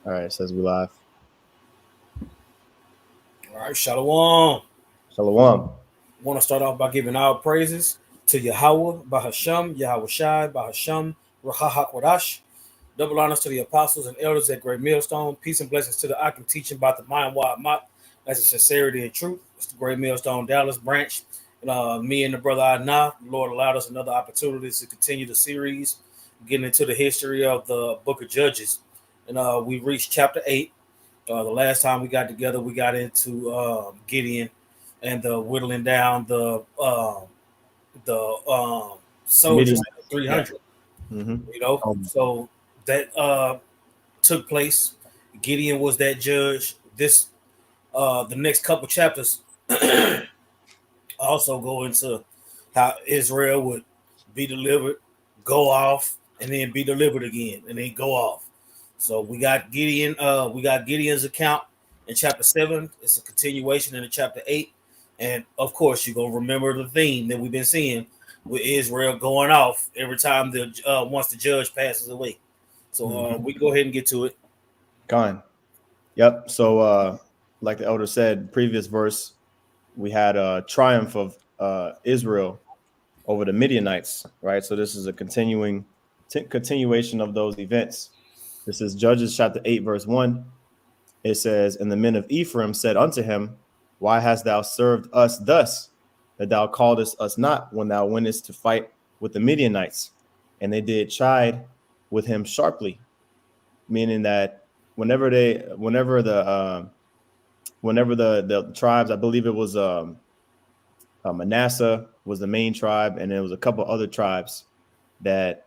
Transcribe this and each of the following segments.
All right, it says we live. All right, Shalom. Shalom. Want to start off by giving our praises to Yahweh, Bahasham, Yahweh Shai, Bahasham, Rahahakwadash. Double honors to the apostles and elders at Great Millstone. Peace and blessings to the Akim teaching about the Mind Wide Mott. That's in sincerity and truth. It's the Great Millstone Dallas branch. And me and the brother Adna, the Lord allowed us another opportunity to continue the series, getting into the history of the book of Judges. And we reached chapter 8. The last time we got together, we got into Gideon and the whittling down the soldiers Midian. to Yeah. 300. Mm-hmm. So that took place. Gideon was that judge. This the next couple chapters also go into how Israel would be delivered, go off, and then be delivered again, and then go off. So we got Gideon. We got Gideon's account in chapter 7. It's a continuation in the chapter 8, and of course you're gonna remember the theme that we've been seeing with Israel going off every time the once the judge passes away. So Mm-hmm. we go ahead and get to it. Gone. Yep. So, like the elder said, previous verse, we had a triumph of Israel over the Midianites, right? So this is a continuation of those events. This is Judges chapter 8, verse 1. It says, "And the men of Ephraim said unto him, Why hast thou served us thus, that thou calledest us not when thou wentest to fight with the Midianites? And they did chide with him sharply," meaning that whenever the tribes, I believe it was Manasseh was the main tribe, and there was a couple other tribes that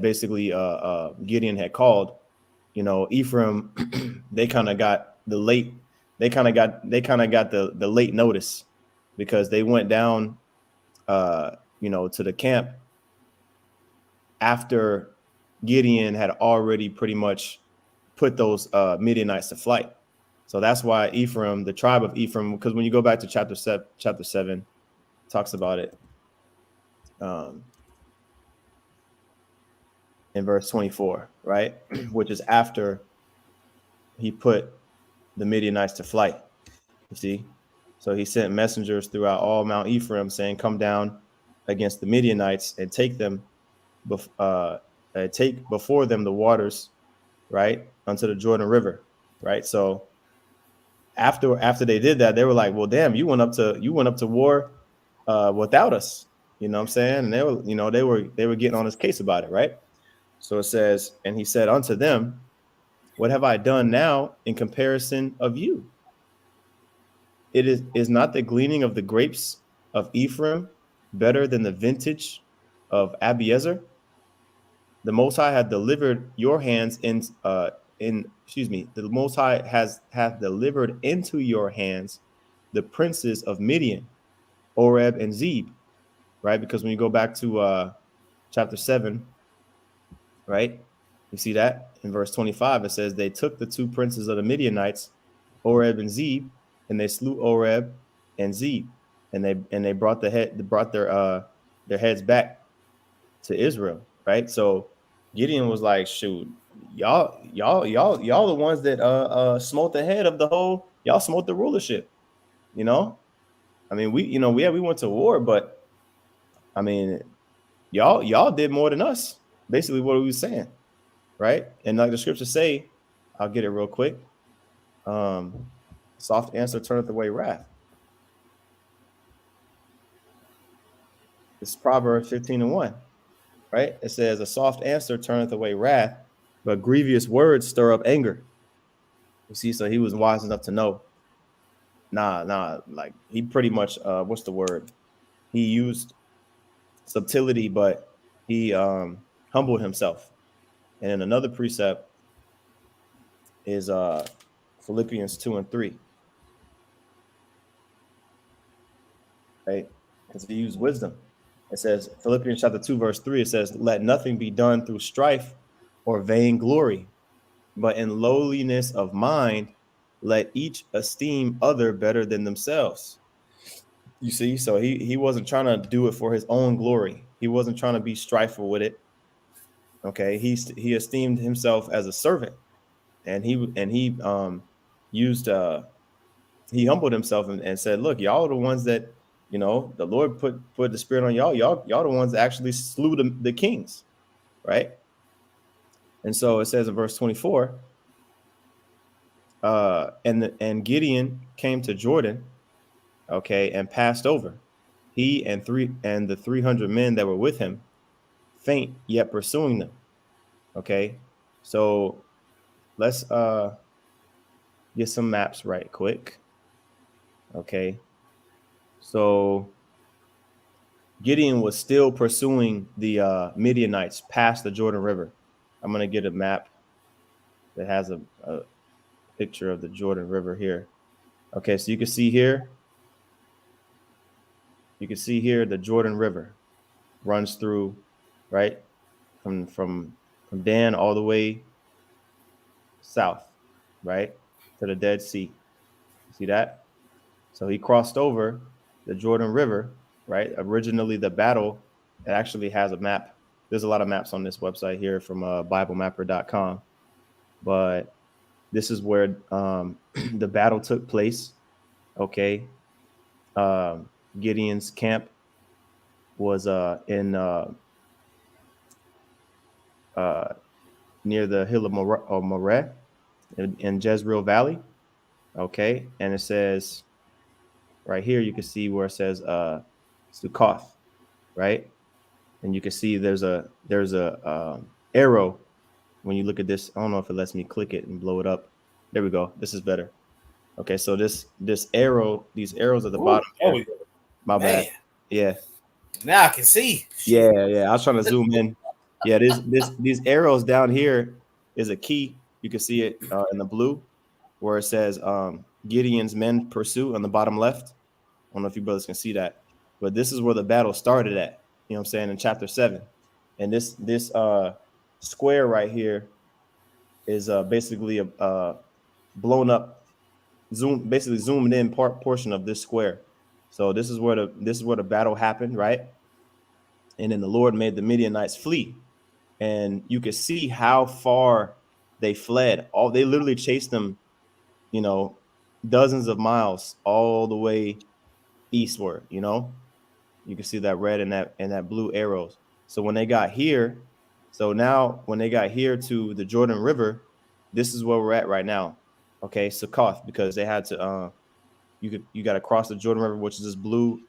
basically Gideon had called. Ephraim, they kind of got the late, they kind of got the late notice because they went down, to the camp after Gideon had already pretty much put those Midianites to flight. So that's why Ephraim, the tribe of Ephraim, because when you go back to chapter 7, talks about it um, in verse 24, right? Which is after he put the Midianites to flight. You see, so he sent messengers throughout all Mount Ephraim, saying, "Come down against the Midianites and take them, take before them the waters, right, unto the Jordan River." Right. So after they did that, they were like, "Well, damn, you went up to war without us." You know what I'm saying? And they were getting on his case about it, right? So it says, "And he said unto them, What have I done now in comparison of you? It is not the gleaning of the grapes of Ephraim better than the vintage of Abiezer? The Most High hath delivered your hands in excuse me. The Most High hath delivered into your hands the princes of Midian, Oreb and Zeb." Right, because when you go back to chapter 7, right, you see that in verse 25 it says, "They took the two princes of the Midianites, Oreb and Zeb, and they slew Oreb and Zeb, and they brought their heads back to Israel." Right, so Gideon was like, "Shoot, y'all the ones that smote the head of the whole. Y'all smote the rulership. You know, I mean, we went to war, but I mean, y'all did more than us." Basically, what we was saying, right? And like the scriptures say, I'll get it real quick. Um, Soft answer turneth away wrath. It's Proverbs 15:1, right? It says, "A soft answer turneth away wrath, but grievous words stir up anger." You see, so he was wise enough to know. Like he pretty much, what's the word? He used subtlety, but he humbled himself. And then another precept is Philippians 2 and 3, right? Because he used wisdom. It says, Philippians chapter 2, verse 3, it says, "Let nothing be done through strife or vain glory, but in lowliness of mind, let each esteem other better than themselves." You see, so he wasn't trying to do it for his own glory. He wasn't trying to be strifeful with it. Okay, he esteemed himself as a servant. and he used he humbled himself and said, "Look, y'all are the ones that the Lord put the spirit on y'all. Y'all the ones that actually slew the kings, right?" And so it says in verse 24, and Gideon came to Jordan, okay, and passed over, he and the 300 men that were with him, faint yet pursuing them. Okay, so let's get some maps right quick. Okay, so Gideon was still pursuing the Midianites past the Jordan River. I'm gonna get a map that has a picture of the Jordan River here. Okay, so you can see here, the Jordan River runs through, right, from Dan all the way south, right, to the Dead Sea. See that? So he crossed over the Jordan River, right? Originally, the battle, it actually has a map. There's a lot of maps on this website here from BibleMapper.com, but this is where the battle took place. Okay, Gideon's camp was in uh, near the hill of Moreh in Jezreel Valley. Okay, and it says right here you can see where it says Sukkoth, right? And you can see there's a arrow when you look at this. I don't know if it lets me click it and blow it up. There we go. This is better. Okay, so this arrow, these arrows at the Ooh, bottom there here. we go. My Man, bad. Yeah, now I can see. Shit. yeah. I was trying to zoom in. Yeah, these arrows down here is a key. You can see it in the blue where it says Gideon's men pursue on the bottom left. I don't know if you brothers can see that, but this is where the battle started at. You know what I'm saying, in chapter 7. And this square right here is basically a blown up basically zoomed in portion of this square. So this is where the battle happened, right? And then the Lord made the Midianites flee, and you could see how far they fled. All they literally chased them, you know, dozens of miles all the way eastward. You can see that red and that blue arrows. So when they got here, so now when they got here to the Jordan River, this is where we're at right now. Okay, Succoth, because they had to you got to cross the Jordan River, which is this blue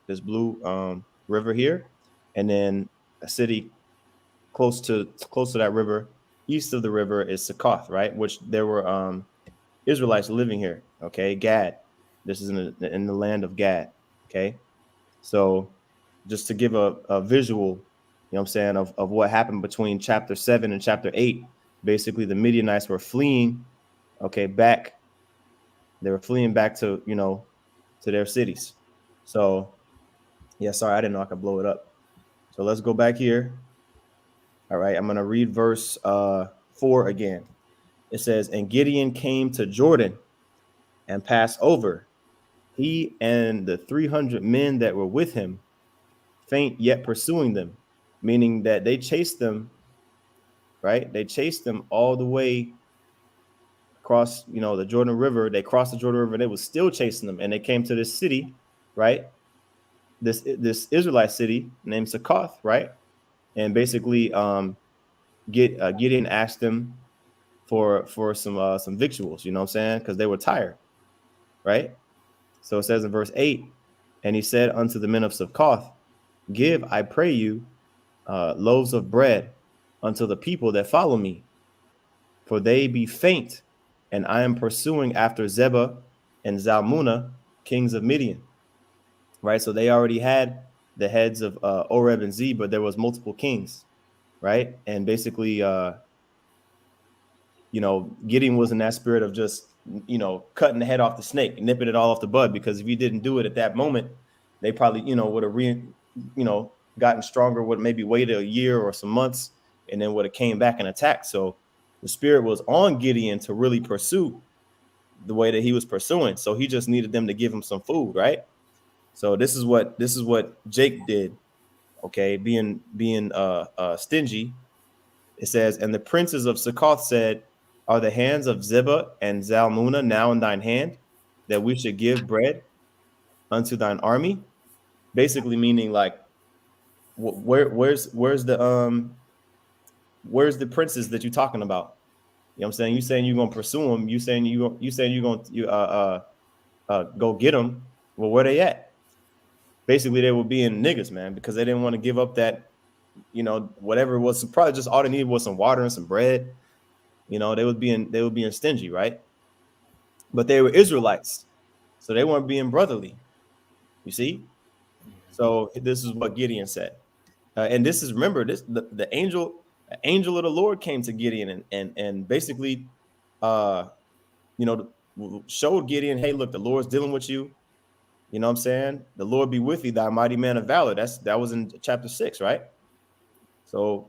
river here, and then a city close to that river, east of the river is Succoth, right? Which there were Israelites living here. Okay, Gad. This is in the land of Gad. Okay, so just to give a visual, what I'm saying, of what happened between chapter 7 and chapter 8, basically the Midianites were fleeing, okay, back. They were fleeing back to their cities. So, yeah, sorry, I didn't know I could blow it up. So let's go back here. All right, I'm going to read verse 4 again. It says, "And Gideon came to Jordan and passed over, he and the 300 men that were with him, faint yet pursuing them," meaning that they chased them, right? They chased them all the way across, the Jordan River. They crossed the Jordan River and they was still chasing them. And they came to this city, right? This Israelite city named Succoth, right? And basically Gideon asked them for some victuals, you know what I'm saying? Because they were tired, right? So it says in verse 8, "And he said unto the men of Succoth, Give, I pray you, loaves of bread unto the people that follow me, for they be faint, and I am pursuing after Zebah and Zalmunna, kings of Midian." Right? So they already had the heads of Oreb and Zeb, but there was multiple kings, right? And basically, Gideon was in that spirit of just, cutting the head off the snake, nipping it all off the bud, because if he didn't do it at that moment, they probably, would have gotten stronger, would maybe waited a year or some months, and then would have came back and attacked. So the spirit was on Gideon to really pursue the way that he was pursuing. So he just needed them to give him some food, right? So this is what Jake did. Okay, being stingy. It says, "And the princes of Succoth said, are the hands of Ziba and Zalmunna now in thine hand, that we should give bread unto thine army? Basically meaning like, where's the princes that you're talking about? You know what I'm saying? You saying you're gonna pursue them? You saying you're gonna go get them? Well, where they at? Basically, they were being niggas, man, because they didn't want to give up that, whatever it was. Probably just all they needed was some water and some bread. They were being stingy, right? But they were Israelites, so they weren't being brotherly. You see? So this is what Gideon said, and this is, remember, this the angel of the Lord came to Gideon and basically, uh, showed Gideon, hey, look, the Lord's dealing with you. You know what I'm saying? The Lord be with thee, thy mighty man of valor. That was in chapter 6, right? So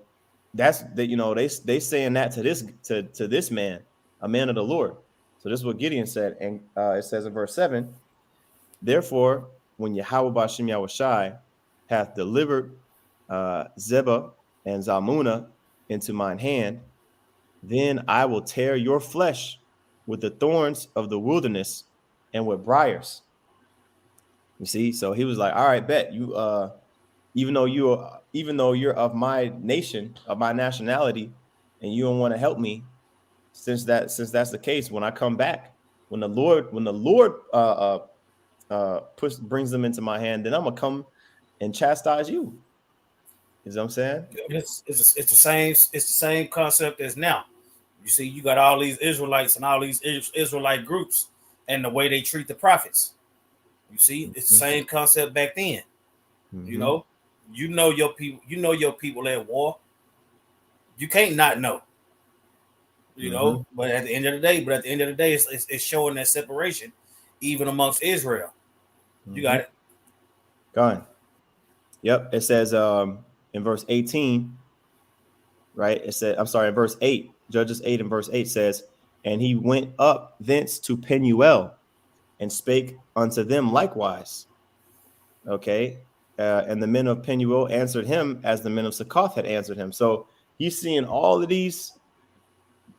that's that. They saying that to this man, a man of the Lord. So this is what Gideon said, and it says in verse 7. Therefore, when Yahweh Bashem Yahushai hath delivered Zebah and Zalmunna into mine hand, then I will tear your flesh with the thorns of the wilderness and with briars. You see, so he was like, all right, bet you, even though you're of my nation, of my nationality, and you don't want to help me, since that's the case, when I come back, when the Lord brings them into my hand, then I'm gonna come and chastise you. Is what I'm saying? It's the same. It's the same concept as now. You see, you got all these Israelites and all these Israelite groups, and the way they treat the prophets. You see, it's the same concept back then. You Mm-hmm. know, your people. You know your people at war. You can't not know. Mm-hmm. But at the end of the day, it's showing that separation, even amongst Israel. You Mm-hmm. got it. Go on. Yep. It says in verse 18, right? It said, I'm sorry, in verse 8, Judges 8 and verse 8 says, and he went up thence to Penuel and spake unto them likewise. Okay. And the men of Penuel answered him as the men of Succoth had answered him. So he's seeing all of these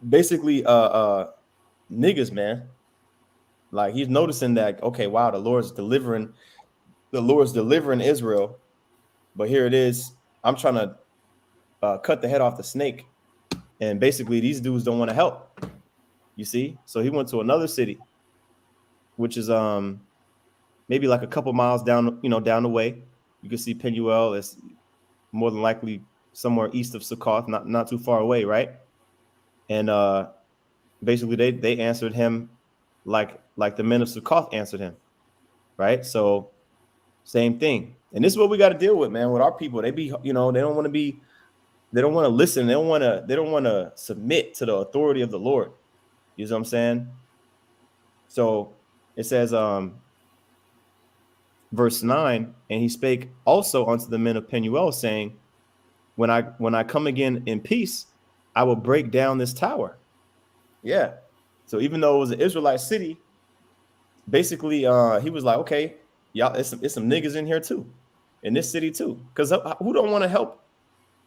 basically niggas, man. Like he's noticing that, okay, wow, the Lord's delivering Israel, but here it is. I'm trying to cut the head off the snake. And basically these dudes don't want to help. You see? So he went to another city, which is maybe like a couple miles down the way. You can see Penuel is more than likely somewhere east of Succoth, not too far away, right? And basically they answered him like the men of Succoth answered him, right? So same thing. And this is what we got to deal with, man, with our people. They don't want to listen. They don't want to submit to the authority of the Lord. You know what I'm saying? So it says, verse 9, and he spake also unto the men of Penuel, saying, when I come again in peace, I will break down this tower. Yeah. So even though it was an Israelite city, basically he was like, okay, y'all, it's some niggas in here too, in this city too. Because who don't want to help?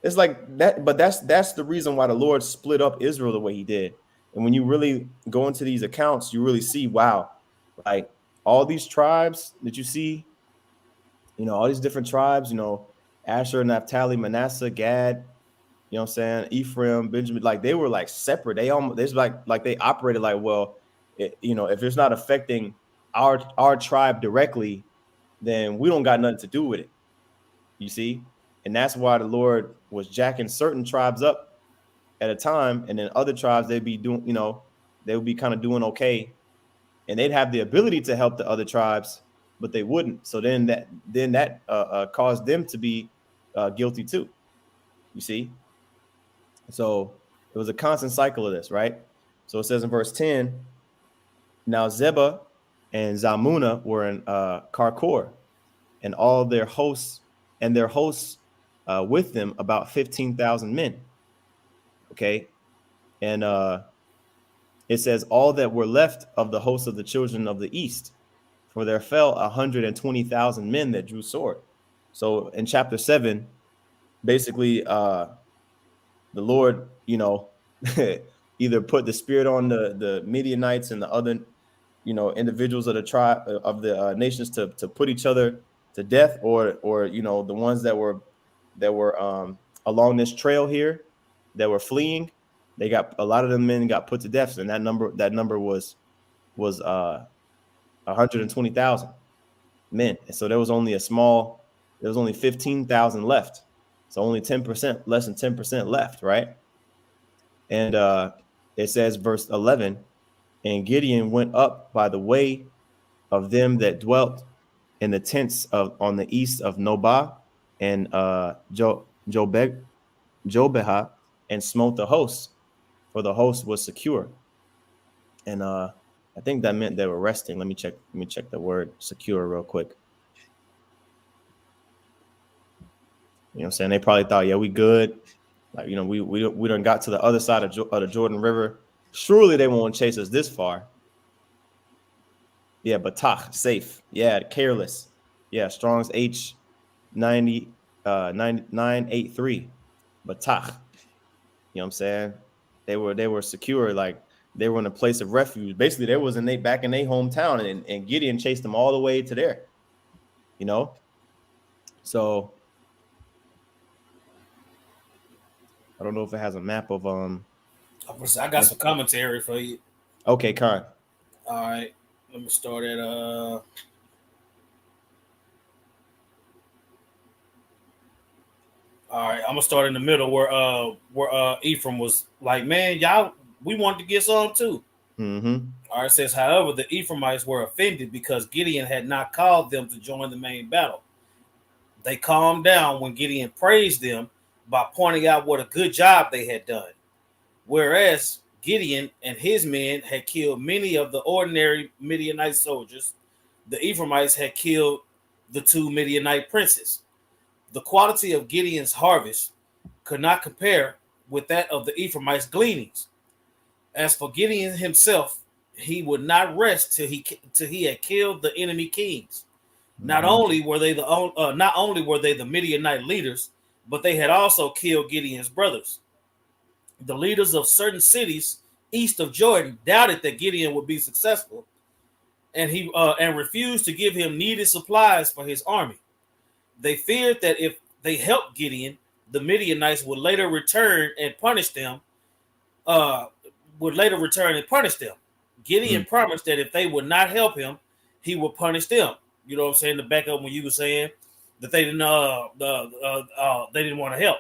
It's like that, but that's the reason why the Lord split up Israel the way he did. And when you really go into these accounts, you really see, wow, like all these tribes that you see, all these different tribes, Asher, Naphtali, Manasseh, Gad, you know what I'm saying, Ephraim, Benjamin, like they were like separate. There's like they operated like, well, if it's not affecting our tribe directly, then we don't got nothing to do with it. You see? And that's why the Lord was jacking certain tribes up at a time, and then other tribes they'd be doing, they would be kind of doing okay, and they'd have the ability to help the other tribes, but they wouldn't. So then that caused them to be guilty too. You see? So it was a constant cycle of this, right? So it says in verse 10, now Zebah and Zalmunna were in Karkor, and all their hosts with them about 15,000 men. Okay. And it says all that were left of the host of the children of the east, for there fell 120,000 men that drew sword. So in chapter 7, basically the Lord, either put the spirit on the Midianites and the other, individuals of the tribe of the nations to put each other to death, or the ones that were along this trail here that were fleeing. They got a lot of them men got put to death, and that number was 120,000 men. And so there was only 15,000 left. So only 10%, less than 10% left, right? And it says, verse 11, and Gideon went up by the way of them that dwelt in the tents on the east of Nobah and Jobehah, and smote the host, for the host was secure. And I think that meant they were resting. Let me check the word secure real quick. You know what I'm saying? They probably thought, yeah, we good. Like, we done got to the other side of the Jordan River. Surely they won't chase us this far. Yeah, Batach, safe. Yeah, careless. Yeah, Strong's H 983. Batach. You know what I'm saying? They were secure, like they were in a place of refuge. Basically, they was back in their hometown, and Gideon chased them all the way to there. You know? So I don't know if it has a map of I got some commentary for you. Okay, Khan. All right, let me start at All right, I'm gonna start in the middle where Ephraim was like, man, y'all, we wanted to get some too. Mm-hmm. All right, it says, however, the Ephraimites were offended because Gideon had not called them to join the main battle. They calmed down when Gideon praised them by pointing out what a good job they had done. Whereas Gideon and his men had killed many of the ordinary Midianite soldiers, the Ephraimites had killed the two Midianite princes. The quality of Gideon's harvest could not compare with that of the Ephraimites' gleanings. As for Gideon himself, he would not rest till he had killed the enemy kings. Not Mm-hmm. only were they the Midianite leaders, but they had also killed Gideon's brothers. The leaders of certain cities east of Jordan doubted that Gideon would be successful, and he refused to give him needed supplies for his army. They feared that if they helped Gideon, the Midianites would later return and punish them. Gideon promised that if they would not help him, he would punish them. You know what I'm saying? The backup when you were saying that they didn't want to help.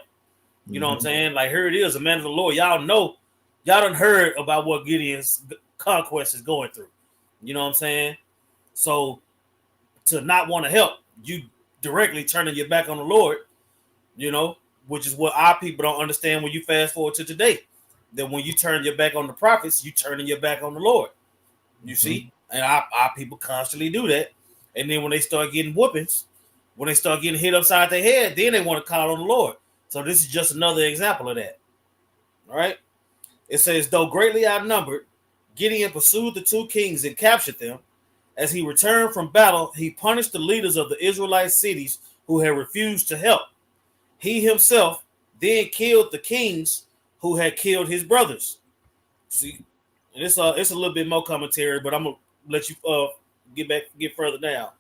You know what I'm saying? Like, here it is, a man of the Lord. Y'all done heard about what Gideon's conquest is going through. You know what I'm saying? So to not want to help, you directly turning your back on the Lord, which is what our people don't understand when you fast forward to today. That when you turn your back on the prophets, you turning your back on the Lord. You see? And our people constantly do that. And then when they start getting whoopings, when they start getting hit upside their head, then they want to call on the Lord. So this is just another example of that. All right. It says, though greatly outnumbered, Gideon pursued the two kings and captured them. As he returned from battle, he punished the leaders of the Israelite cities who had refused to help. He himself then killed the kings who had killed his brothers. See, and it's a little bit more commentary, but I'm gonna let you get further down.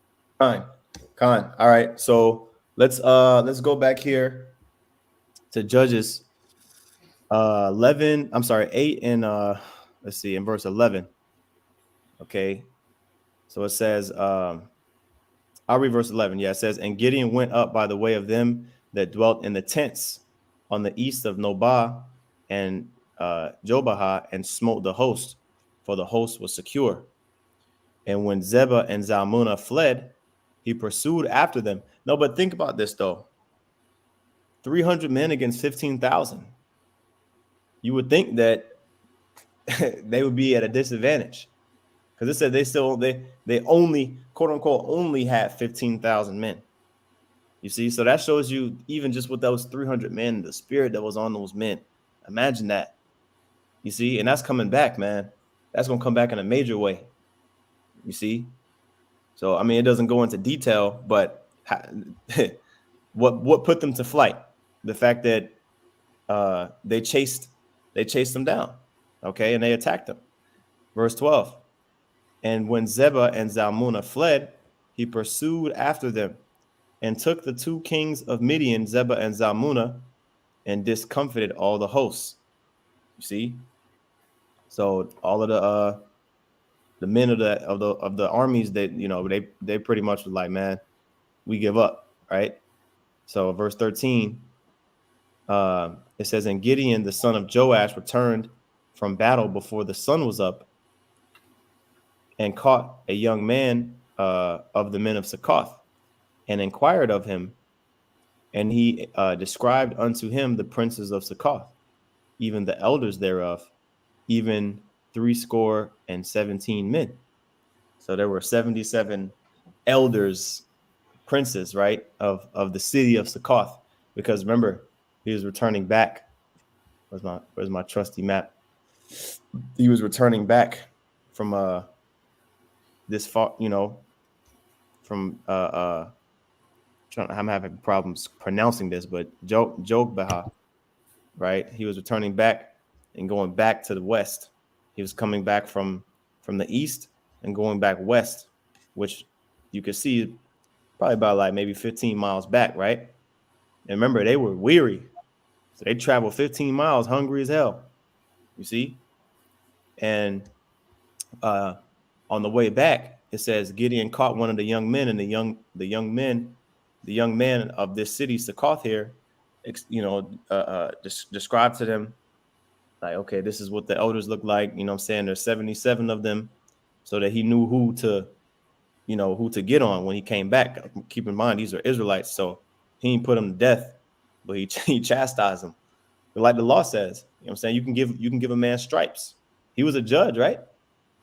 Con. All right. So let's go back here to Judges 11. I'm sorry, 8 and let's see, in verse 11. Okay. So it says, I'll read verse 11. Yeah, it says, and Gideon went up by the way of them that dwelt in the tents on the east of Nobah and Jobahah, and smote the host, for the host was secure. And when Zebah and Zalmunna fled, he pursued after them. No, but think about this though. 300 men against 15,000. You would think that they would be at a disadvantage, because it said they only, quote unquote, only had 15,000 men. You see, so that shows you even just with those 300 men, the spirit that was on those men. Imagine that. You see, and that's coming back, man. That's gonna come back in a major way. You see, so I mean, it doesn't go into detail, but what put them to flight? The fact that they chased them down. Okay, and they attacked them. Verse 12. And when Zebah and Zalmunna fled, he pursued after them and took the two kings of Midian, Zebah and Zalmunna, and discomfited all the hosts. You see? So all of the men of the armies that they pretty much was like, man, we give up, right? So verse 13, it says, and Gideon the son of Joash returned from battle before the sun was up, and caught a young man of the men of Succoth, and inquired of him, and he described unto him the princes of Succoth, even the elders thereof, even 70 men. So there were 77 elders, princes, right, of the city of Succoth, because remember, he was returning back. Where's my trusty map? He was returning back from this far, from I'm having problems pronouncing this, but Jogbeha, right? He was returning back and going back to the west. He was coming back from the east and going back west, which you could see probably about like maybe 15 miles back, right? And remember, they were weary, so they traveled 15 miles, hungry as hell. You see, and on the way back, it says Gideon caught one of the young men, and the young man of this city, Succoth here, described to them like, okay, this is what the elders look like. You know what I'm saying? There's 77 of them, so that he knew who to get on when he came back. Keep in mind, these are Israelites, so he didn't put them to death, but he chastised them. But like the law says, you know what I'm saying? You can give a man stripes. He was a judge, right?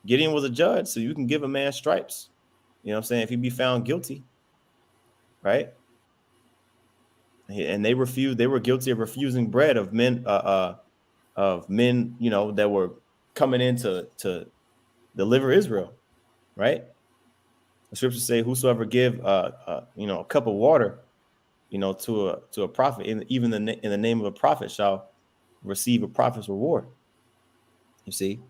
Gideon was a judge, so you can give a man stripes. You know what I'm saying? If he be found guilty, right? And they refused. They were guilty of refusing bread of men, that were coming in to deliver Israel, right? The scriptures say, "Whosoever give, a cup of water, to a prophet, even in the name of a prophet, shall receive a prophet's reward." You see.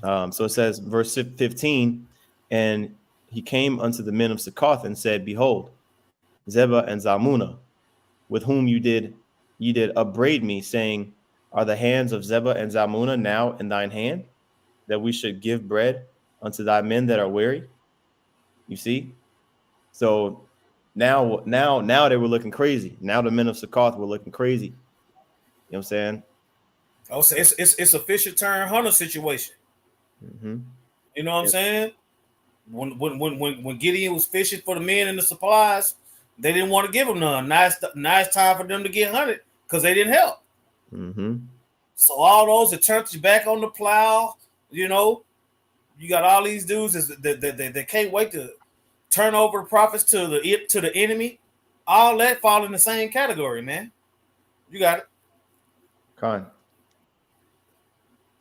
So it says, verse 15, and he came unto the men of Succoth and said, behold, Zebah and Zalmunna, with whom ye did upbraid me, saying, are the hands of Zebah and Zalmunna now in thine hand, that we should give bread unto thy men that are weary? You see? So now they were looking crazy. Now the men of Succoth were looking crazy. You know what I'm saying? Oh, so it's a Fisher turn Hunter situation. Mm-hmm. You know what I'm Yep. saying? When Gideon was fishing for the men and the supplies, they didn't want to give them none. Nice time for them to get hunted because they didn't help. Mm-hmm. So all those that turned you back on the plow, you got all these dudes that can't wait to turn over the prophets to the enemy. All that fall in the same category, man. You got it. Con.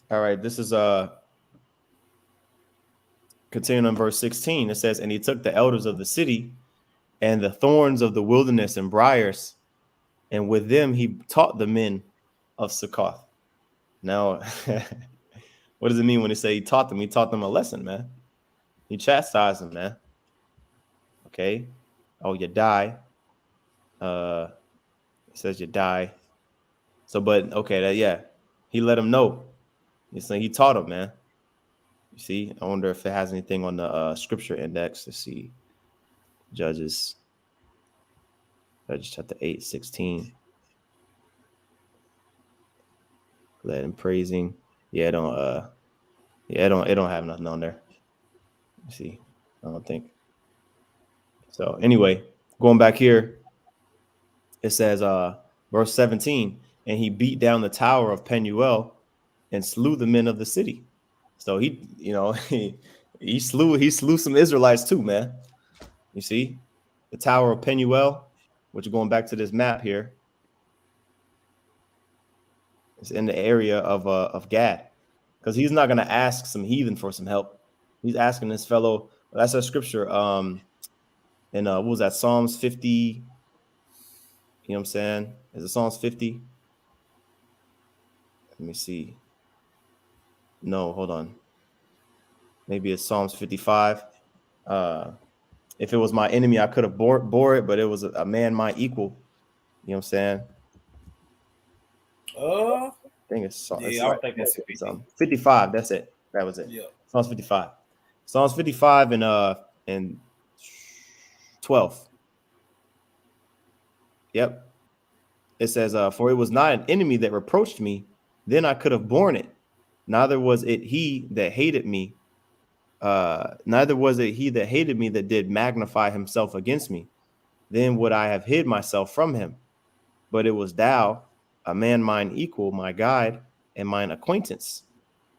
All right, this is continuing on verse 16. It says, and he took the elders of the city and the thorns of the wilderness and briars, and with them he taught the men of Succoth. Now, what does it mean when they say he taught them? He taught them a lesson, man. He chastised them, man. Okay. Oh, you die. It says you die. So, but okay, yeah. He let them know. He's saying he taught them, man. You see, I wonder if it has anything on the scripture index to see. Judges chapter 8:16. Let him praising. Yeah, it don't have nothing on there. You see, I don't think. So anyway, going back here, it says verse 17, and he beat down the tower of Penuel and slew the men of the city. So he, he slew some Israelites too, man. You see, the tower of Penuel, which going back to this map here, is in the area of Gad, because he's not gonna ask some heathen for some help. He's asking this fellow. That's a scripture. In what was that? Psalms 50. You know what I'm saying? Is it Psalms 50? Let me see. no, hold on. Maybe it's Psalms 55. Uh, if it was my enemy, I could have bore it, but it was a man my equal. You know what I'm saying? Uh, I think it's yeah, I like don't think that's it, BD. 55. That's it. That was it. Yeah. Psalms 55. Psalms 55 and 12. Yep. It says, for it was not an enemy that reproached me, then I could have borne it. Neither was it he that hated me. Neither was it he that hated me that did magnify himself against me. Then would I have hid myself from him. But it was thou, a man mine equal, my guide, and mine acquaintance.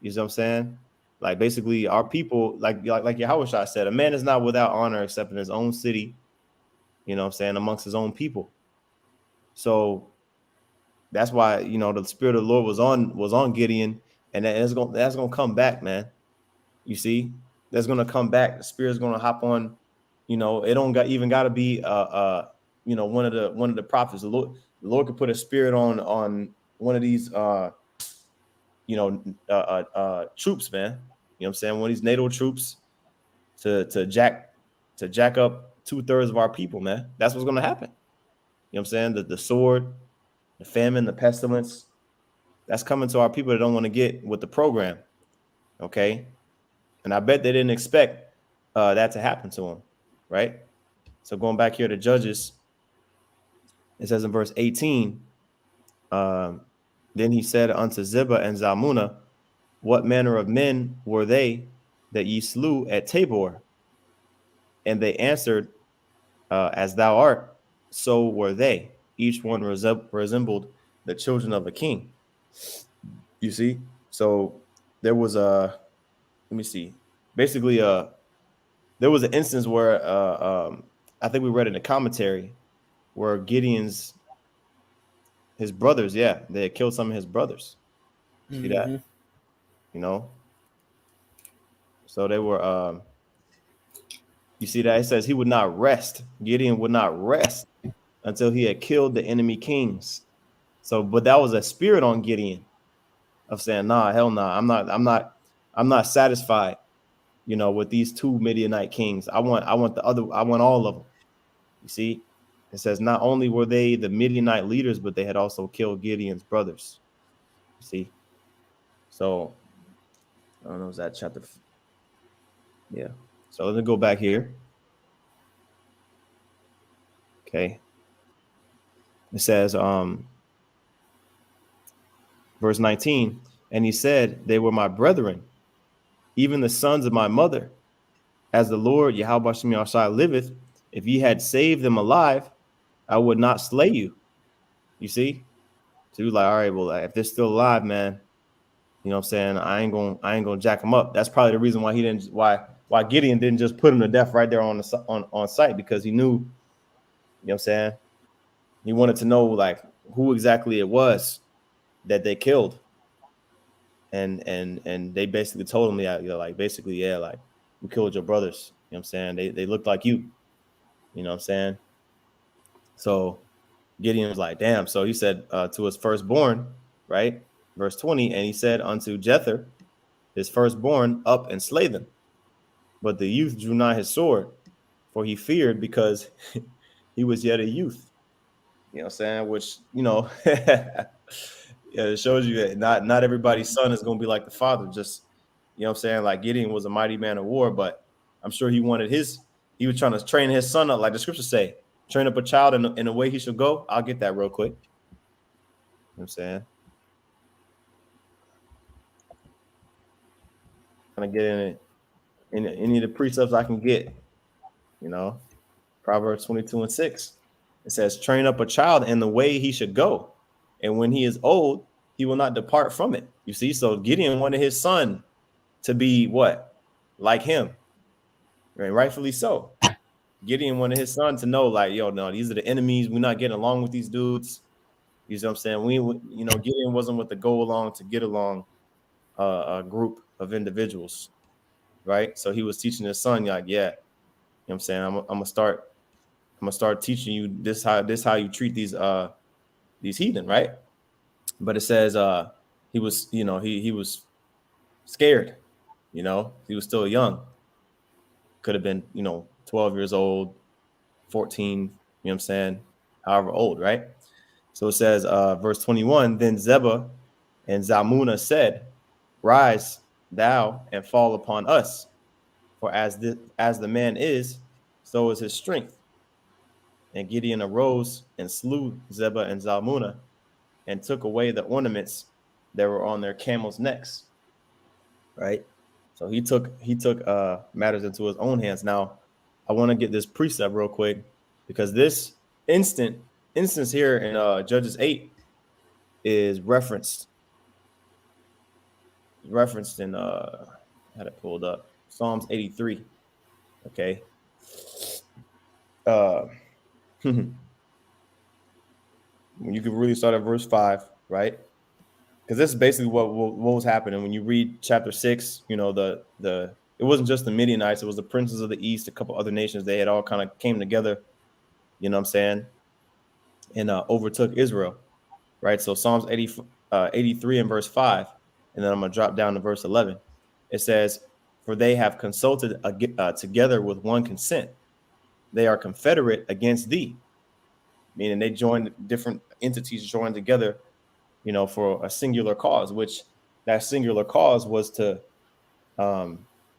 You know what I'm saying? Like basically our people, like Yahweh said, a man is not without honor except in his own city, you know what I'm saying, amongst his own people. So that's why, the spirit of the Lord was on Gideon, and that's gonna come back, man. You see, that's gonna come back. The spirit's gonna hop on. It don't even got to be one of the prophets. The Lord could put a spirit on one of these troops, man. You know what I'm saying? One of these NATO troops to jack up 2/3 of our people, man. That's what's gonna happen. You know what I'm saying? The sword, the famine, the pestilence, that's coming to our people that don't want to get with the program. Okay. And I bet they didn't expect that to happen to them. Right. So going back here to Judges, it says in verse 18, then he said unto Ziba and Zalmunna, what manner of men were they that ye slew at Tabor? And they answered, as thou art, so were they. Each one resembled the children of a king. You see? So there was let me see. Basically, there was an instance where I think we read in the commentary where his brothers, yeah, they had killed some of his brothers. See that? Mm-hmm. You know? So they were you see that? It says he would not rest. Gideon would not rest until he had killed the enemy kings. So, but that was a spirit on Gideon of saying, nah, hell nah, I'm not satisfied, with these two Midianite kings. I want all of them. You see, it says not only were they the Midianite leaders, but they had also killed Gideon's brothers. You see, so I don't know, is that chapter? Yeah. So let me go back here. Okay. It says, verse 19, and he said, they were my brethren, even the sons of my mother. As the Lord Yahweh Shem Yahshai liveth, if ye had saved them alive, I would not slay you. You see? So he was like, all right, well, if they're still alive, man, you know what I'm saying? I ain't gonna jack him up. That's probably the reason why Gideon didn't just put him to death right there on site, because he knew, what I'm saying? He wanted to know like who exactly it was that they killed. And they basically told him, yeah, like basically, yeah, like we killed your brothers. You know what I'm saying? They looked like you. You know what I'm saying? So Gideon was like, damn. So he said to his firstborn, right? Verse 20, and he said unto Jether, his firstborn, up and slay them. But the youth drew not his sword, for he feared, because he was yet a youth. You know what I'm saying? Which, yeah, it shows you that not everybody's son is going to be like the father. Just, you know what I'm saying? Like Gideon was a mighty man of war, but I'm sure he was trying to train his son up, like the scriptures say, train up a child in the way he should go. I'll get that real quick. You know what I'm saying? Kind of get in it, in any of the precepts I can get, you know. Proverbs 22:6. It says, train up a child in the way he should go. And when he is old, he will not depart from it. You see, so Gideon wanted his son to be what? Like him. Right? Rightfully so. Gideon wanted his son to know, like, yo, no, these are the enemies. We're not getting along with these dudes. You know what I'm saying? Gideon wasn't with the go along to get along a group of individuals, right? So he was teaching his son, like, yeah, you know what I'm saying? I'm gonna start teaching you how you treat these heathen, right? But it says he was scared. He was still young. Could have been, 12 years old, 14, what I'm saying? However old, right? So it says, verse 21, then Zebah and Zalmunna said, rise thou and fall upon us. For as the man is, so is his strength. And Gideon arose and slew Zebah and Zalmunna and took away the ornaments that were on their camels' necks. Right. So he took matters into his own hands. Now, I want to get this precept real quick because this instance here in Judges 8 is referenced in I had it pulled up. Psalms 83. Okay. Uh you could really start at verse 5, right? Because this is basically what was happening when you read chapter 6. The it wasn't just the Midianites, it was the princes of the east, a couple other nations. They had all kind of came together, you know what I'm saying, and overtook Israel, right? So Psalms 83 and verse 5, and then I'm going to drop down to verse 11. It says, for they have consulted together with one consent. They are confederate against thee, meaning they joined, different entities joined together, for a singular cause, which that singular cause was to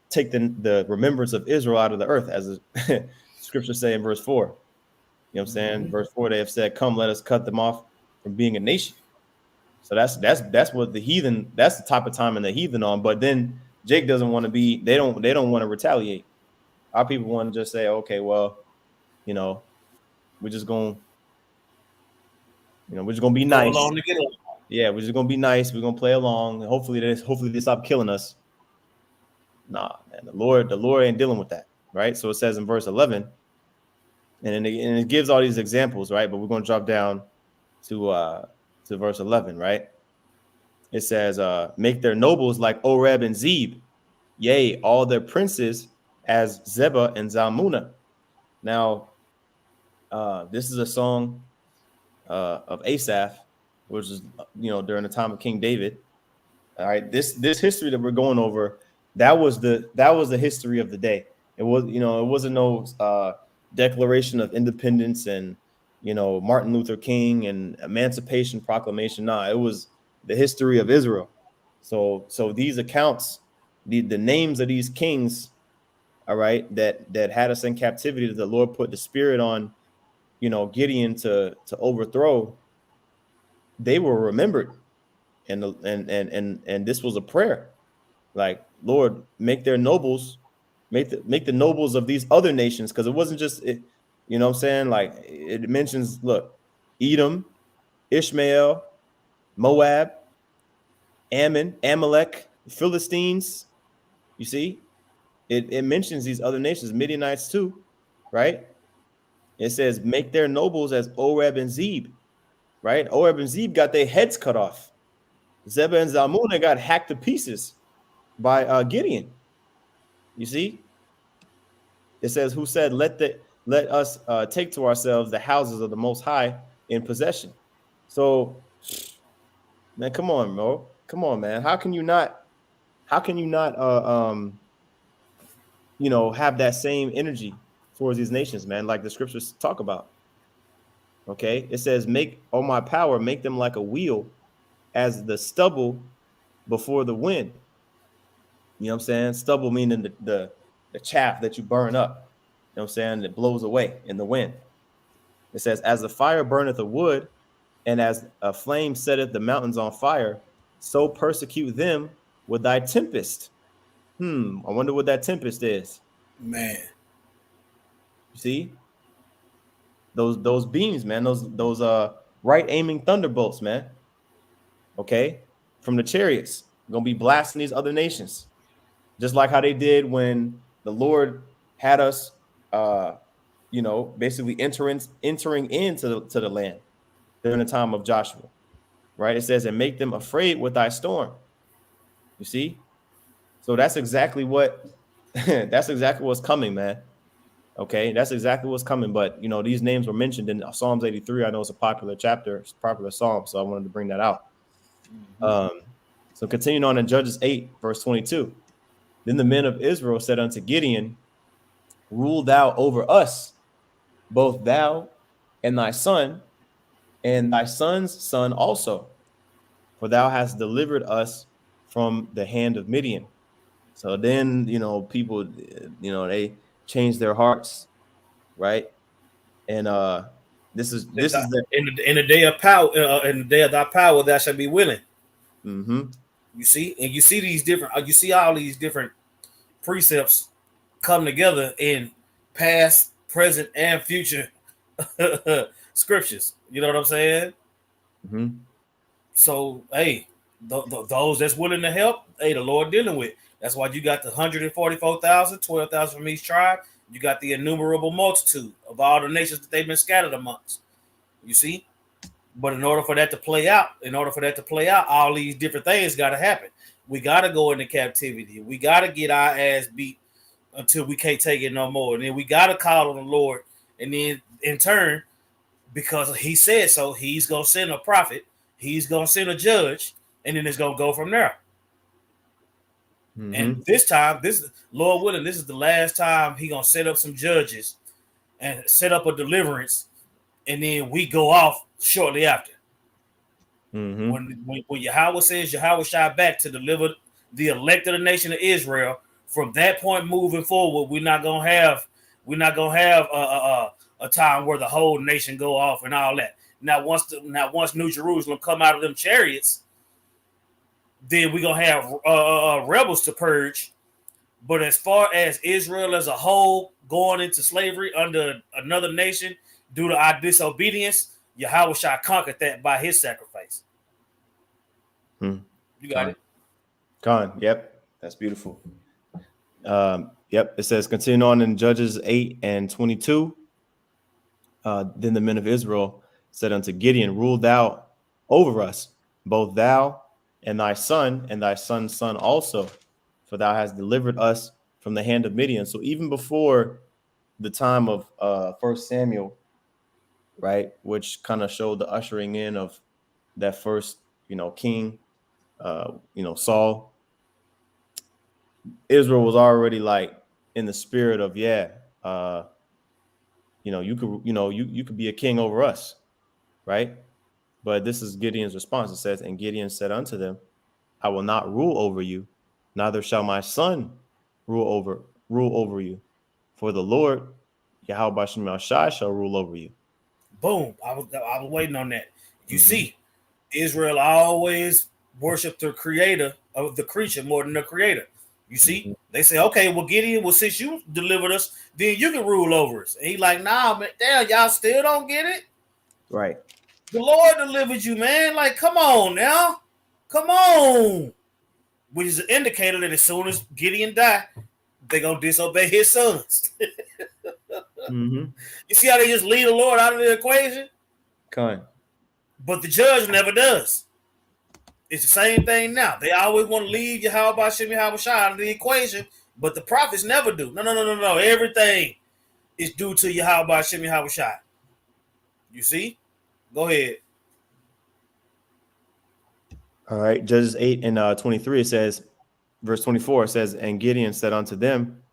take the remembrance of Israel out of the earth, as the scriptures say in verse 4. You know what I'm saying? Verse 4, they have said, come, let us cut them off from being a nation. So that's what the heathen, that's the type of time in the heathen on. But then Jake doesn't want to be, they don't want to retaliate. Our people want to just say, okay, well, we're just gonna, we're just gonna be Go nice. along to get along. Yeah, we're just gonna be nice. We're gonna play along. Hopefully they stop killing us. Nah, man, the Lord ain't dealing with that, right? So it says in verse 11, and it gives all these examples, right? But we're gonna drop down to verse 11, right? It says, make their nobles like Oreb and Zeb, yea, all their princes as Zebah and Zalmunna. Now, this is a song of Asaph, which is during the time of King David. All right, this history that we're going over, that was the history of the day. It was it wasn't no Declaration of Independence and Martin Luther King and Emancipation Proclamation. Nah, it was the history of Israel. So these accounts, the names of these kings, all right, that had us in captivity, that the Lord put the spirit on, Gideon to overthrow, they were remembered, and this was a prayer, like, Lord, make their nobles, make the nobles of these other nations, because it wasn't just it, what I'm saying, like it mentions, look, Edom, Ishmael, Moab, Ammon, Amalek, Philistines. You see, it mentions these other nations, Midianites too, right? It says, make their nobles as Oreb and Zeb, right? Oreb and Zeb got their heads cut off. Zebah and Zalmunna got hacked to pieces by Gideon. You see, it says, who said, let us take to ourselves the houses of the Most High in possession. So, man, come on, bro, come on, man. How can you not? Have that same energy towards these nations, man? Like the scriptures talk about. Okay, it says, make, oh my power, make them like a wheel, as the stubble before the wind. You know what I'm saying? Stubble meaning the chaff that you burn up. You know what I'm saying? That blows away in the wind. It says, as the fire burneth a wood, and as a flame setteth the mountains on fire, so persecute them with thy tempest. I wonder what that tempest is. Man. You see? Those beams, man, those right aiming thunderbolts, man. Okay? From the chariots. Gonna be blasting these other nations. Just like how they did when the Lord had us basically entering into the land during the time of Joshua. Right? It says, and make them afraid with thy storm. You see? So that's exactly that's exactly what's coming, man. Okay, that's exactly what's coming. But these names were mentioned in Psalms 83. I know it's a popular chapter, it's a popular psalm, so I wanted to bring that out. So continuing on in Judges 8, verse 22. Then the men of Israel said unto Gideon, rule thou over us, both thou and thy son, and thy son's son also, for thou hast delivered us from the hand of Midian. So then, people, they changed their hearts, right? And this is the In the day of power, in the day of thy power, thou shalt be willing. mm-hmm. You see, and you see these different, you see all these different precepts come together in past, present, and future scriptures. You know what I'm saying? Mm-hmm. So, hey, those that's willing to help, hey, the Lord dealing with. That's why you got the 144,000, 12,000 from each tribe. You got the innumerable multitude of all the nations that they've been scattered amongst. You see? But in order for that to play out, all these different things got to happen. We got to go into captivity. We got to get our ass beat until we can't take it no more. And then we got to call on the Lord. And then in turn, because he said so, he's going to send a prophet. He's going to send a judge. And then it's going to go from there. Mm-hmm. And this time, Lord willing, this is the last time he going to set up some judges and set up a deliverance. And then we go off shortly after. Mm-hmm. When Yahweh says Yahweh shot back to deliver the elect of the nation of Israel, from that point moving forward, we're not gonna have a time where the whole nation go off and all that. Now once New Jerusalem come out of them chariots, then we're gonna have rebels to purge. But as far as Israel as a whole going into slavery under another nation due to our disobedience, Yahweh shall conquer that by his sacrifice. You got it. Khan, yep, that's beautiful. Yep, it says, continuing on in Judges 8 and 22. Then the men of Israel said unto Gideon, rule thou over us, both thou and thy son's son also, for thou hast delivered us from the hand of Midian. So even before the time of 1 Samuel, right, which kind of showed the ushering in of that first, king, Saul, Israel was already like in the spirit of, you could be a king over us, right? But this is Gideon's response. It says, and Gideon said unto them, I will not rule over you, neither shall my son rule over you. For the Lord, Yahweh Shai, shall rule over you. Boom. I was waiting on that. You see, Israel always worshiped the creator of the creature more than the creator. You see, they say, okay, well, Gideon, well, since you delivered us, then you can rule over us. And he's like, nah, man, damn, y'all still don't get it? Right. The Lord delivered you, man. Like, come on now. Come on. Which is an indicator that as soon as Gideon died, they're going to disobey his sons. You see how they just leave the Lord out of the equation? Kind. But the judge never does. It's the same thing now. They always want to leave Yahweh Shem Yahweh Shai out of the equation, but the prophets never do. No. Everything is due to Yahweh Shem Yahweh Shai. You see? Go ahead. All right. Judges 8 and 23, it says, verse 24, it says, and Gideon said unto them,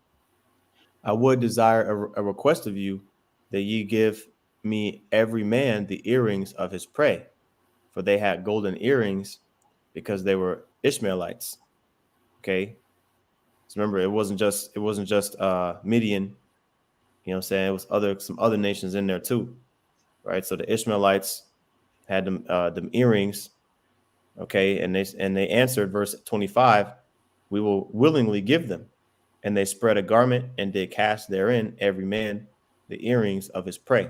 I would desire a request of you, that ye give me every man the earrings of his prey, for they had golden earrings, because they were Ishmaelites. Okay. So remember, it wasn't just Midian, you know what I'm saying? It was some other nations in there too. Right. So the Ishmaelites had them earrings. Okay, and they answered, verse 25, we will willingly give them. And they spread a garment and did cast therein every man the earrings of his prey.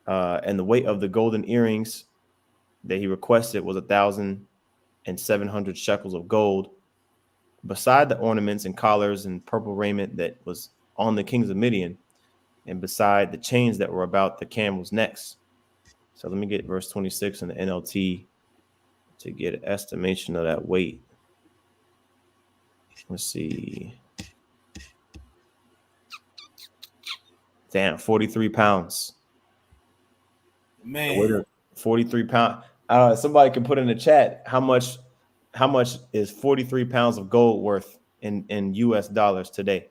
And the weight of the golden earrings that he requested was 1,700 shekels of gold, beside the ornaments and collars and purple raiment that was on the kings of Midian, and beside the chains that were about the camels' necks. So let me get verse 26 in the NLT to get an estimation of that weight. Let's see. Damn, 43 pounds. Man. 43 pounds. Somebody can put in the chat how much how much is 43 pounds of gold worth in US dollars today?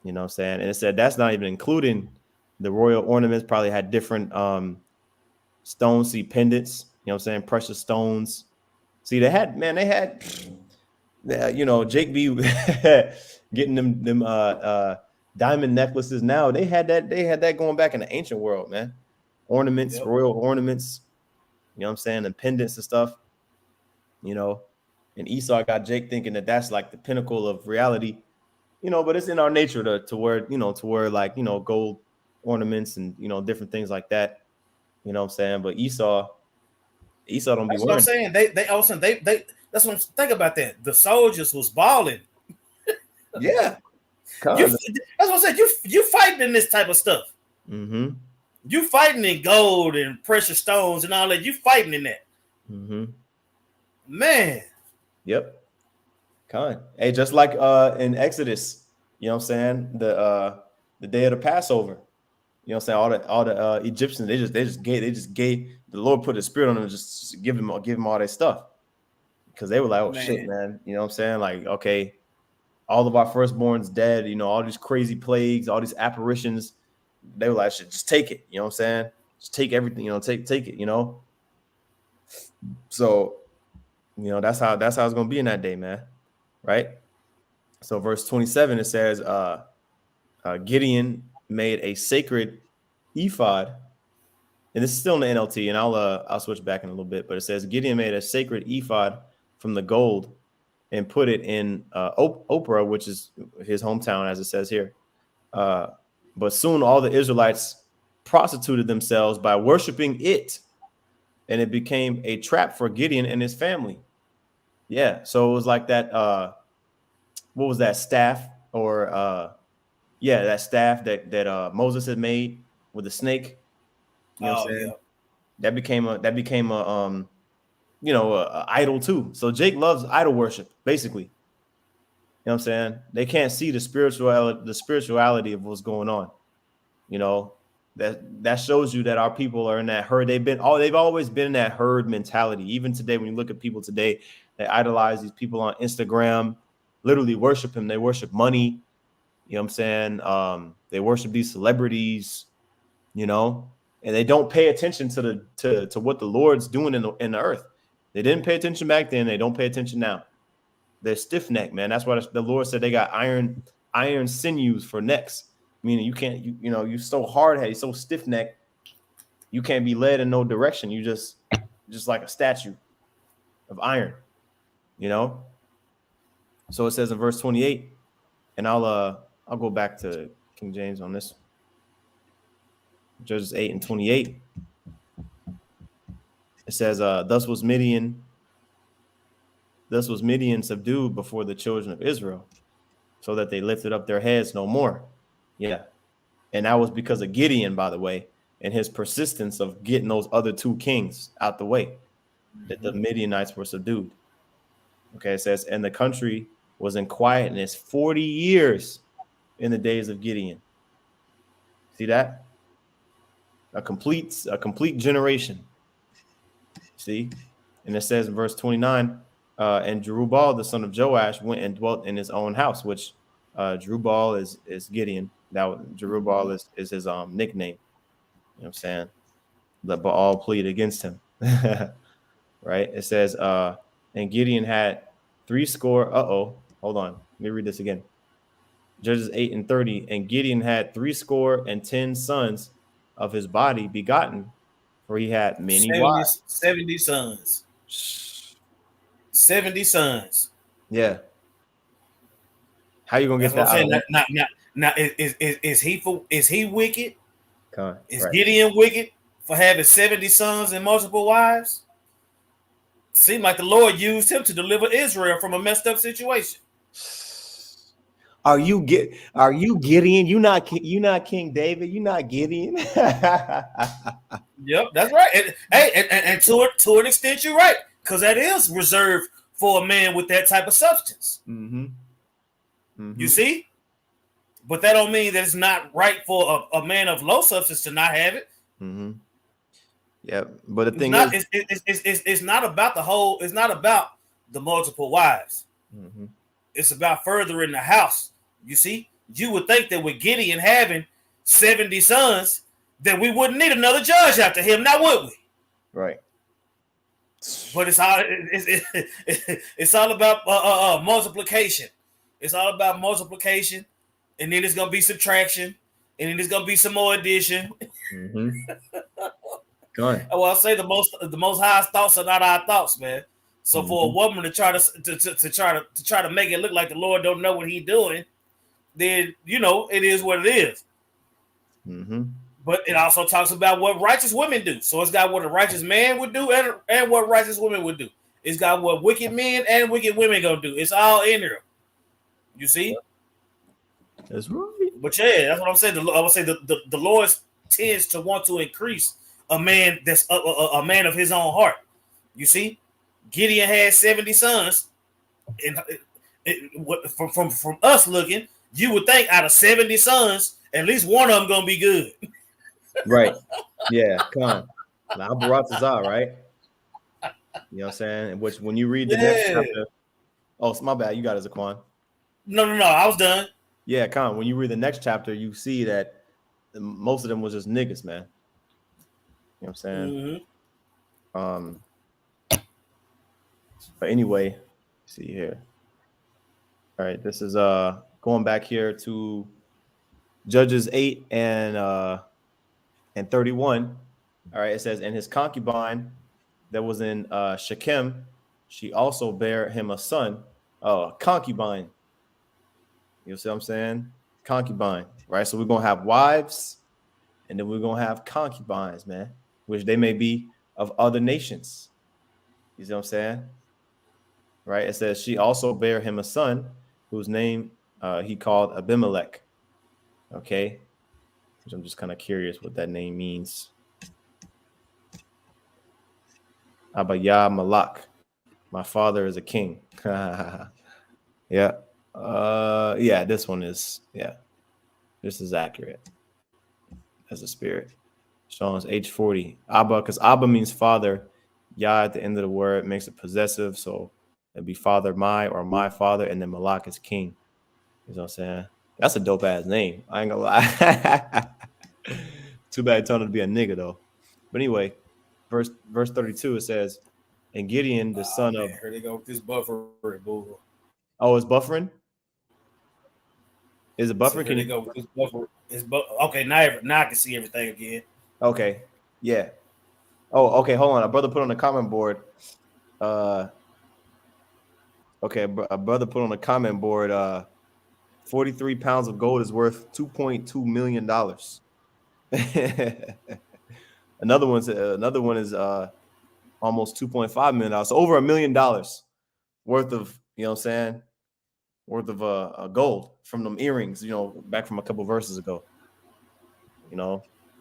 You know what I'm saying? And it said that's not even including the royal ornaments, probably had different stone see pendants, you know what I'm saying? Precious stones. See, they had Jake B getting them diamond necklaces now. They had that going back in the ancient world, man. Ornaments, Yep. royal ornaments, you know what I'm saying, and pendants and stuff, you know. And Esau got Jake thinking that that's like the pinnacle of reality, but it's in our nature to wear like, gold ornaments and, different things like that, you know what I'm saying? But Esau don't be That's what I'm wearing. saying. They also they that's what I'm think about that. The soldiers was balling. Yeah. You Con. that's what I said. You fighting in this type of stuff. Mm-hmm. You fighting in gold and precious stones and all that. You fighting in that. Mm-hmm. Man. Yep. Con. Hey, just like in Exodus, you know what I'm saying? The day of the Passover. You know what I'm saying? All the Egyptians, they just gave the Lord put his spirit on them, just give them all their stuff. Because they were like, oh shit, Man. man. You know what I'm saying? Like, okay, all of our firstborns dead, all these crazy plagues, all these apparitions. They were like, shit, just take it. You know what I'm saying? Just take everything, take it. So, that's how it's gonna be in that day, man. Right? So verse 27, it says, Gideon made a sacred ephod, and this is still in the NLT, and I'll switch back in a little bit, but it says Gideon made a sacred ephod from the gold and put it in Oprah, which is his hometown, as it says here. But soon all the Israelites prostituted themselves by worshiping it, and it became a trap for Gideon and his family. Yeah, so it was like that. What was that staff or that staff that Moses had made with the snake? You know what Oh I'm yeah. saying? That became a idol too. So Jake loves idol worship, basically. You know what I'm saying? They can't see the spirituality of what's going on. You know, that shows you that our people are in that herd. They've always been in that herd mentality. Even today, when you look at people today, they idolize these people on Instagram, literally worship him. They worship money. You know what I'm saying? They worship these celebrities, and they don't pay attention to what the Lord's doing in the earth. They didn't pay attention back then. They don't pay attention now. They're stiff necked, man. That's why the Lord said they got iron sinews for necks. Meaning you can't, you're so hard headed, so stiff necked, you can't be led in no direction. You just like a statue of iron, you know. So it says in verse 28, and I'll go back to King James on this. Judges 8 and 28. It says, thus was Midian subdued before the children of Israel, so that they lifted up their heads no more. Yeah. And that was because of Gideon, by the way, and his persistence of getting those other two kings out the way, that the Midianites were subdued. Okay, it says, and the country was in quietness 40 years in the days of Gideon. See that? A complete generation. See? And it says in verse 29, and Jerubbaal, the son of Joash, went and dwelt in his own house, which Jerubbaal is Gideon. Jerubbaal is his nickname. You know what I'm saying? But Baal pleaded against him. Right? It says, and Gideon had 60. Hold on. Let me read this again. Judges 8 and 30. And Gideon had 70 sons of his body begotten, for he had many 70 sons. wives. 70 sons. Yeah. How you gonna That's get what I'm that out saying. of one? Now is he wicked? Is Right. Gideon wicked for having 70 sons and multiple wives? Seemed like the Lord used him to deliver Israel from a messed up situation. Are you Gideon? You not King David. You not Gideon. Yep, that's right. And to an extent, you're right, because that is reserved for a man with that type of substance. Mm-hmm. You Mm-hmm. see, but that don't mean that it's not right for a man of low substance to not have it. Mm-hmm. Yeah, but the It's thing not. is, It's not about the whole. It's not about the multiple wives. Mm-hmm. It's about furthering the house. You see, you would think that with Gideon having 70 sons, that we wouldn't need another judge after him, now would we? Right. But it's all about multiplication. It's all about multiplication, and then it's gonna be subtraction, and then there's gonna be some more addition. Mm-hmm. Gone. Well, I'll say the most highest thoughts are not our thoughts, man. So for a woman to try to make it look like the Lord don't know what He's doing, then it is what it is. Mm-hmm. But it also talks about what righteous women do. So it's got what a righteous man would do and what righteous women would do. It's got what wicked men and wicked women gonna do. It's all in here. You see? That's right. But yeah, that's what I'm saying. I would say the Lord tends to want to increase a man that's a man of his own heart. You see? Gideon had 70 sons. And from us looking, you would think out of 70 sons, at least one of them gonna be good. Right. Yeah, come on. Now Baratazar, right? You know what I'm saying? Which when you read the next chapter. Oh, it's my bad. You got it, Zaquan. No. I was done. Yeah, Con. When you read the next chapter, you see that most of them was just niggas, man. You know what I'm saying? Mm-hmm. But anyway, see here. All right, this is going back here to Judges 8 and 31. All right, it says, and his concubine that was in Shechem, she also bare him a son. Oh, a concubine. You see what I'm saying? Concubine, right? So we're gonna have wives, and then we're gonna have concubines, man, which they may be of other nations. You see what I'm saying? Right? It says she also bare him a son, whose name he called Abimelech. Okay, which I'm just kind of curious what that name means. Abaya Malak. My father is a king. Yeah. Yeah, this one is, this is accurate as a spirit. Sean's age 40. Abba, because Abba means father. Yah at the end of the word makes it possessive. So it'd be father my or my father, and then Malak is king. You know what I'm saying? That's a dope ass name. I ain't gonna lie. Too bad it turned out to be a nigga though. But anyway, verse 32, it says, and Gideon, the son of. Here they go with this buffer. Oh, it's buffering? Is it buffering? So here they go with this buffer. Okay, now I can see everything again. Okay, yeah. Oh, okay, hold on. A brother put on the comment board. Okay, a brother put on the comment board. 43 pounds of gold is worth $2.2 million. Another one is almost $2.5 million. So over $1 million worth of, you know what I'm saying, worth of gold from them earrings, back from a couple verses ago.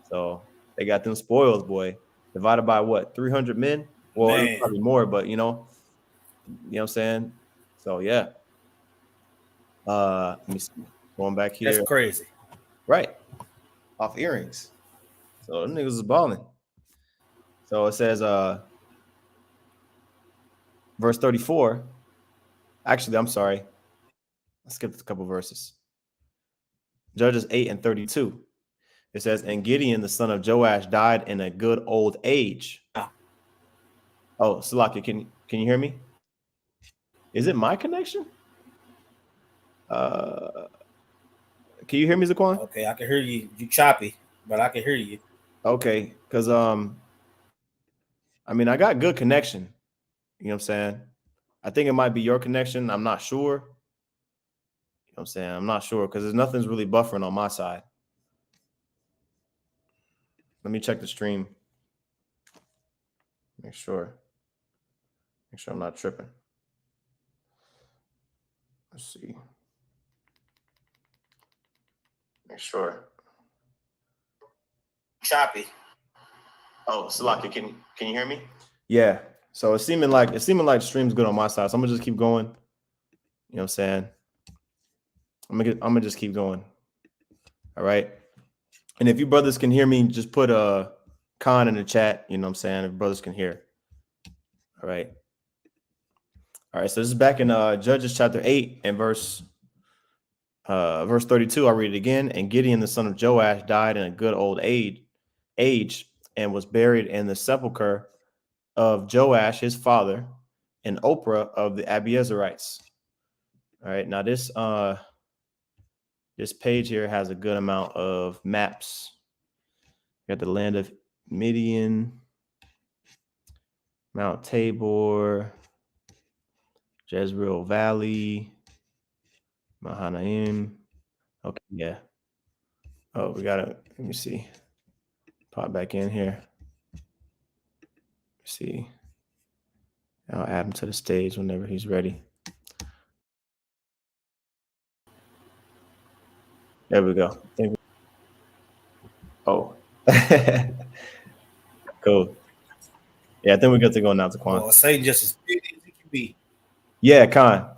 So they got them spoils, boy. Divided by what? 300 men? Well, it's probably more, but you know what I'm saying? So yeah. Let me see. Going back here. That's crazy. Right. Off earrings. So them niggas is balling. So it says verse 34. Actually, I'm sorry. I skipped a couple verses. Judges 8 and 32. It says, and Gideon, the son of Joash, died in a good old age. Oh, Salaki, can you hear me? Is it my connection? Can you hear me, Zaquan? Okay, I can hear you. You choppy, but I can hear you. Okay, because I mean, I got good connection. You know what I'm saying? I think it might be your connection. I'm not sure. You know what I'm saying? I'm not sure because nothing's really buffering on my side. Let me check the stream. Make sure I'm not tripping. Let's see. Make sure. Choppy. Oh, Salaki, can you hear me? Yeah. So it's seeming like the stream's good on my side. So I'm gonna just keep going. You know what I'm saying? I'm gonna just keep going. All right. And if you brothers can hear me, just put a con in the chat. You know what I'm saying? If brothers can hear. All right. All right, so this is back in Judges chapter 8 and verse 32. I'll read it again. And Gideon, the son of Joash, died in a good old age and was buried in the sepulcher of Joash, his father, and Oprah of the Abiezerites. All right, now this page here has a good amount of maps. You got the land of Midian, Mount Tabor, Jezreel Valley, Mahanaim. Okay, yeah. Oh, we gotta, let me see. Pop back in here. Let's see. I'll add him to the stage whenever he's ready. There we go. Oh. Cool. Yeah, I think we're good to go now, Taquan. Well, Satan just as big as it can be. Yeah, Con.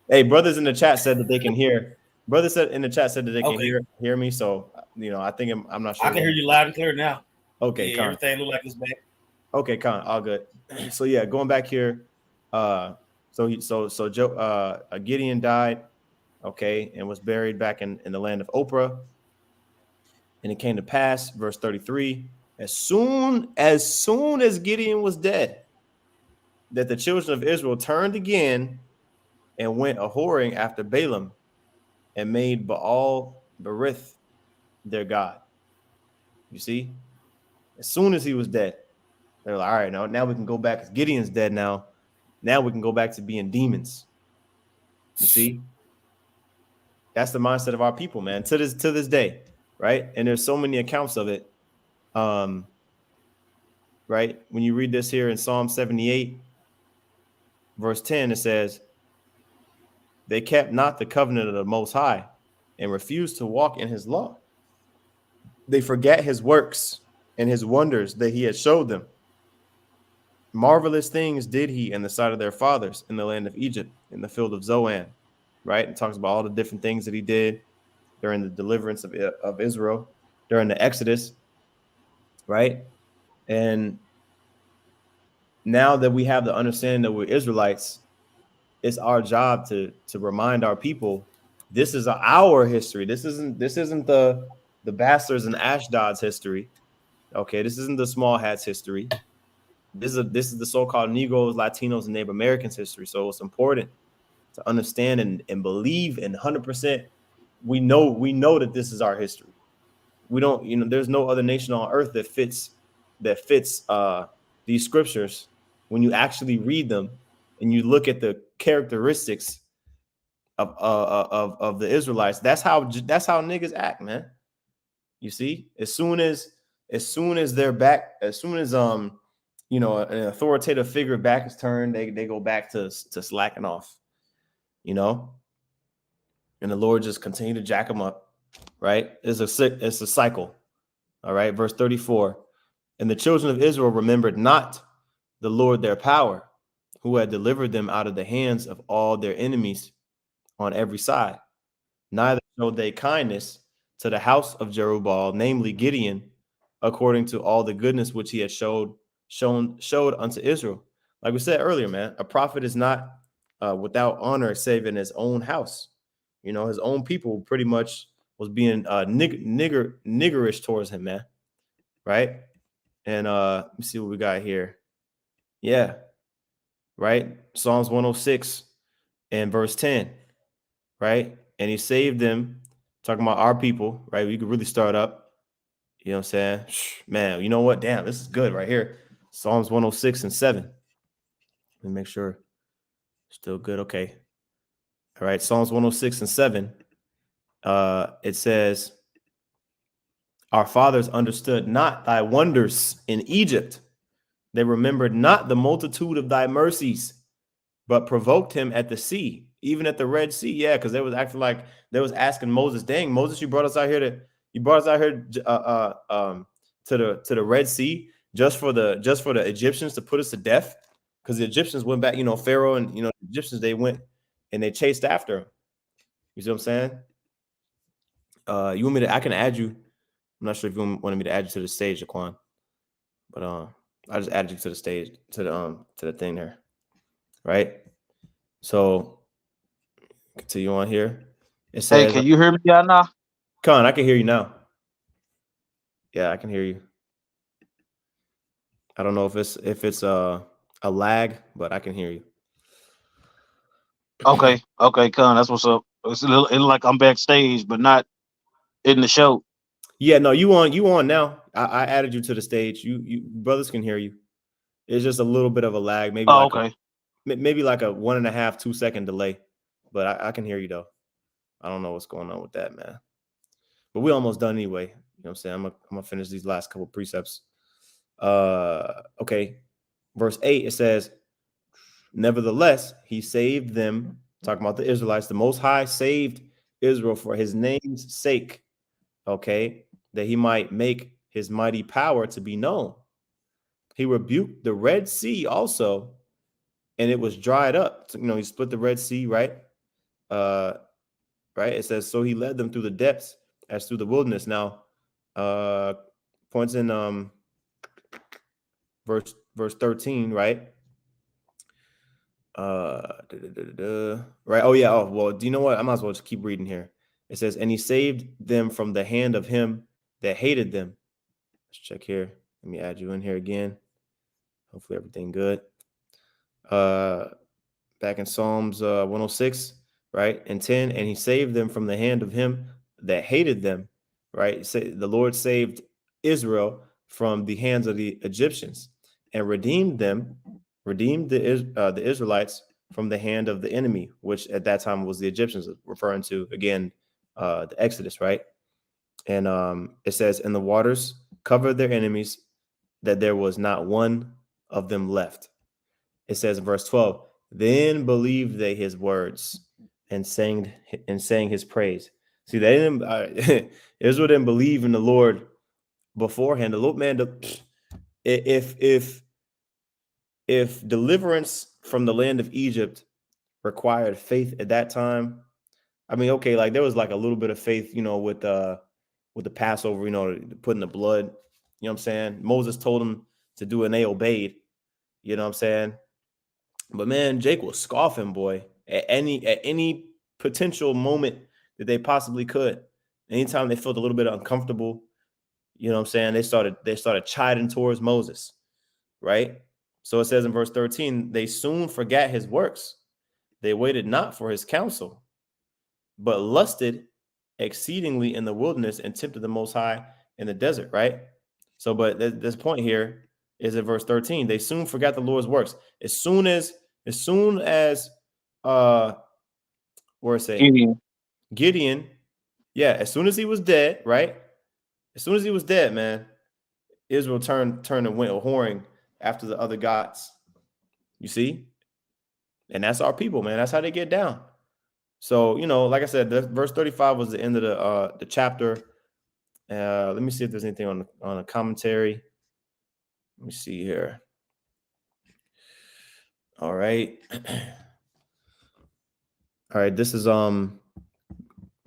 Hey, brothers in the chat said that they can hear. Brothers said in the chat said that they can Okay. hear me. So I think I'm not sure. I can hear you loud and clear now. Okay, Yeah, Con. everything look like it's back. Okay, Con. All good. So yeah, going back here. Gideon died, okay, and was buried back in the land of Oprah. And it came to pass, verse 33, as soon as Gideon was dead, that the children of Israel turned again and went a whoring after Balaam and made Baal Berith their god. You see, as soon as he was dead, they're like, all right, now we can go back. Gideon's dead now. Now we can go back to being demons. You see, that's the mindset of our people, man. To this day, right? And there's so many accounts of it. Right? When you read this here in Psalm 78, verse 10, it says, they kept not the covenant of the Most High and refused to walk in his law. They forget his works and his wonders that he had showed them. Marvelous things did he in the sight of their fathers in the land of Egypt, in the field of Zoan, right? It talks about all the different things that he did during the deliverance of Israel, during the Exodus, right? And now that we have the understanding that we're Israelites, it's our job to remind our people this is our history. This isn't the bastards and Ashdod's history. Okay, this isn't the small hats history. This is the so-called Negroes, Latinos, and Native Americans history. So it's important to understand and believe in 100%. We know that this is our history. We don't, there's no other nation on earth that fits these scriptures when you actually read them and you look at the characteristics of the Israelites. That's how niggas act, man. You see, as soon as they're back, as soon as an authoritative figure back is turned, they go back to slacking off, and the Lord just continue to jack them up, right? It's a cycle. All right, verse 34. And the children of Israel remembered not the Lord their power, who had delivered them out of the hands of all their enemies on every side. Neither showed they kindness to the house of Jerubbaal, namely Gideon, according to all the goodness which he had showed unto Israel. Like we said earlier, man, a prophet is not without honor save in his own house. His own people pretty much was being niggerish towards him, man. Right? And let me see what we got here. Yeah. Right? Psalms 106 and verse 10. Right? And he saved them, talking about our people, right? We could really start up. You know what I'm saying? Man, you know what? Damn, this is good right here. Psalms 106 and 7. Let me make sure. Still good. Okay. All right. Psalms 106 and 7. It says, our fathers understood not thy wonders in Egypt. They remembered not the multitude of thy mercies, but provoked him at the sea, even at the Red Sea. Yeah, because they was acting like they was asking Moses, dang, Moses, you brought us out here to the Red Sea just for the Egyptians to put us to death. Because the Egyptians went back, Pharaoh and the Egyptians, they went and they chased after him. You see what I'm saying? You want me to? I can add you. I'm not sure if you wanted me to add you to the stage, Jaquan, but I just added you to the stage to the thing there, right? So continue on here. It Hey, says, can you hear me y'all now? Con, I can hear you now. Yeah, I can hear you. I don't know if it's a lag, but I can hear you. Okay, Con, that's what's up. It's like I'm backstage, but not in the show. Yeah, no, you on now. I added you to the stage. You brothers can hear you. It's just a little bit of a lag, Oh, okay. maybe like a 1.5, 2 second delay. But I can hear you though. I don't know what's going on with that, man. But we almost done anyway. You know what I'm saying? I'm gonna finish these last couple precepts. Okay. Verse 8, it says, nevertheless, he saved them, talking about the Israelites. The Most High saved Israel for his name's sake, okay, that he might make his mighty power to be known. He rebuked the Red Sea also, and it was dried up. So, he split the Red Sea, right? Uh, right? It says, so he led them through the depths as through the wilderness. Now, points in verse 13, right? Right. Oh yeah. Oh well. Do you know what? I might as well just keep reading here. It says, and he saved them from the hand of him that hated them. Let's check here. Let me add you in here again. Hopefully everything good. Uh, back in Psalms 106, right, and 10, and he saved them from the hand of him that hated them. Right. Say the Lord saved Israel from the hands of the Egyptians and redeemed them, redeemed the Israelites from the hand of the enemy, which at that time was the Egyptians, referring to again the Exodus, right? And it says, and the waters covered their enemies, that there was not one of them left. It says in verse 12, then believed they his words and sang his praise. See, they didn't Israel didn't believe in the Lord beforehand. The Lord, man, if if deliverance from the land of Egypt required faith at that time, I mean, okay, like there was like a little bit of faith, with the Passover, putting the blood, you know what I'm saying? Moses told them to do it and they obeyed, you know what I'm saying? But man, Jake was scoffing, boy, at any potential moment that they possibly could. Anytime they felt a little bit uncomfortable, you know what I'm saying? They started chiding towards Moses, right? So it says in verse 13, they soon forgot his works. They waited not for his counsel, but lusted exceedingly in the wilderness and tempted the Most High in the desert, right? So, but this point here is in verse 13. They soon forgot the Lord's works. As soon as uh where it say Gideon. Gideon, yeah, as soon as he was dead, right? As soon as he was dead, man, Israel turned and went a whoring after the other gods. You see? And that's our people, man. That's how they get down. So, like I said, verse 35 was the end of the chapter. Let me see if there's anything on a commentary. Let me see here. All right. All right. This is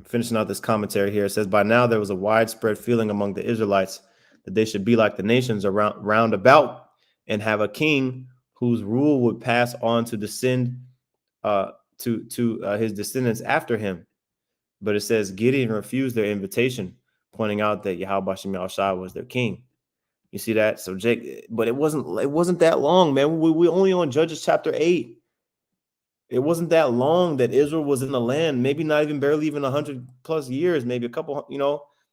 finishing out this commentary here. It says, by now there was a widespread feeling among the Israelites that they should be like the nations around round about and have a king whose rule would pass on to descend to his descendants after him. But it says Gideon refused their invitation, pointing out that Yahweh Shem Yahushua was their king. You see that? So Jake, but it wasn't that long, man. We only on Judges chapter 8. It wasn't that long that Israel was in the land. Maybe not even barely even 100+ years. Maybe a couple.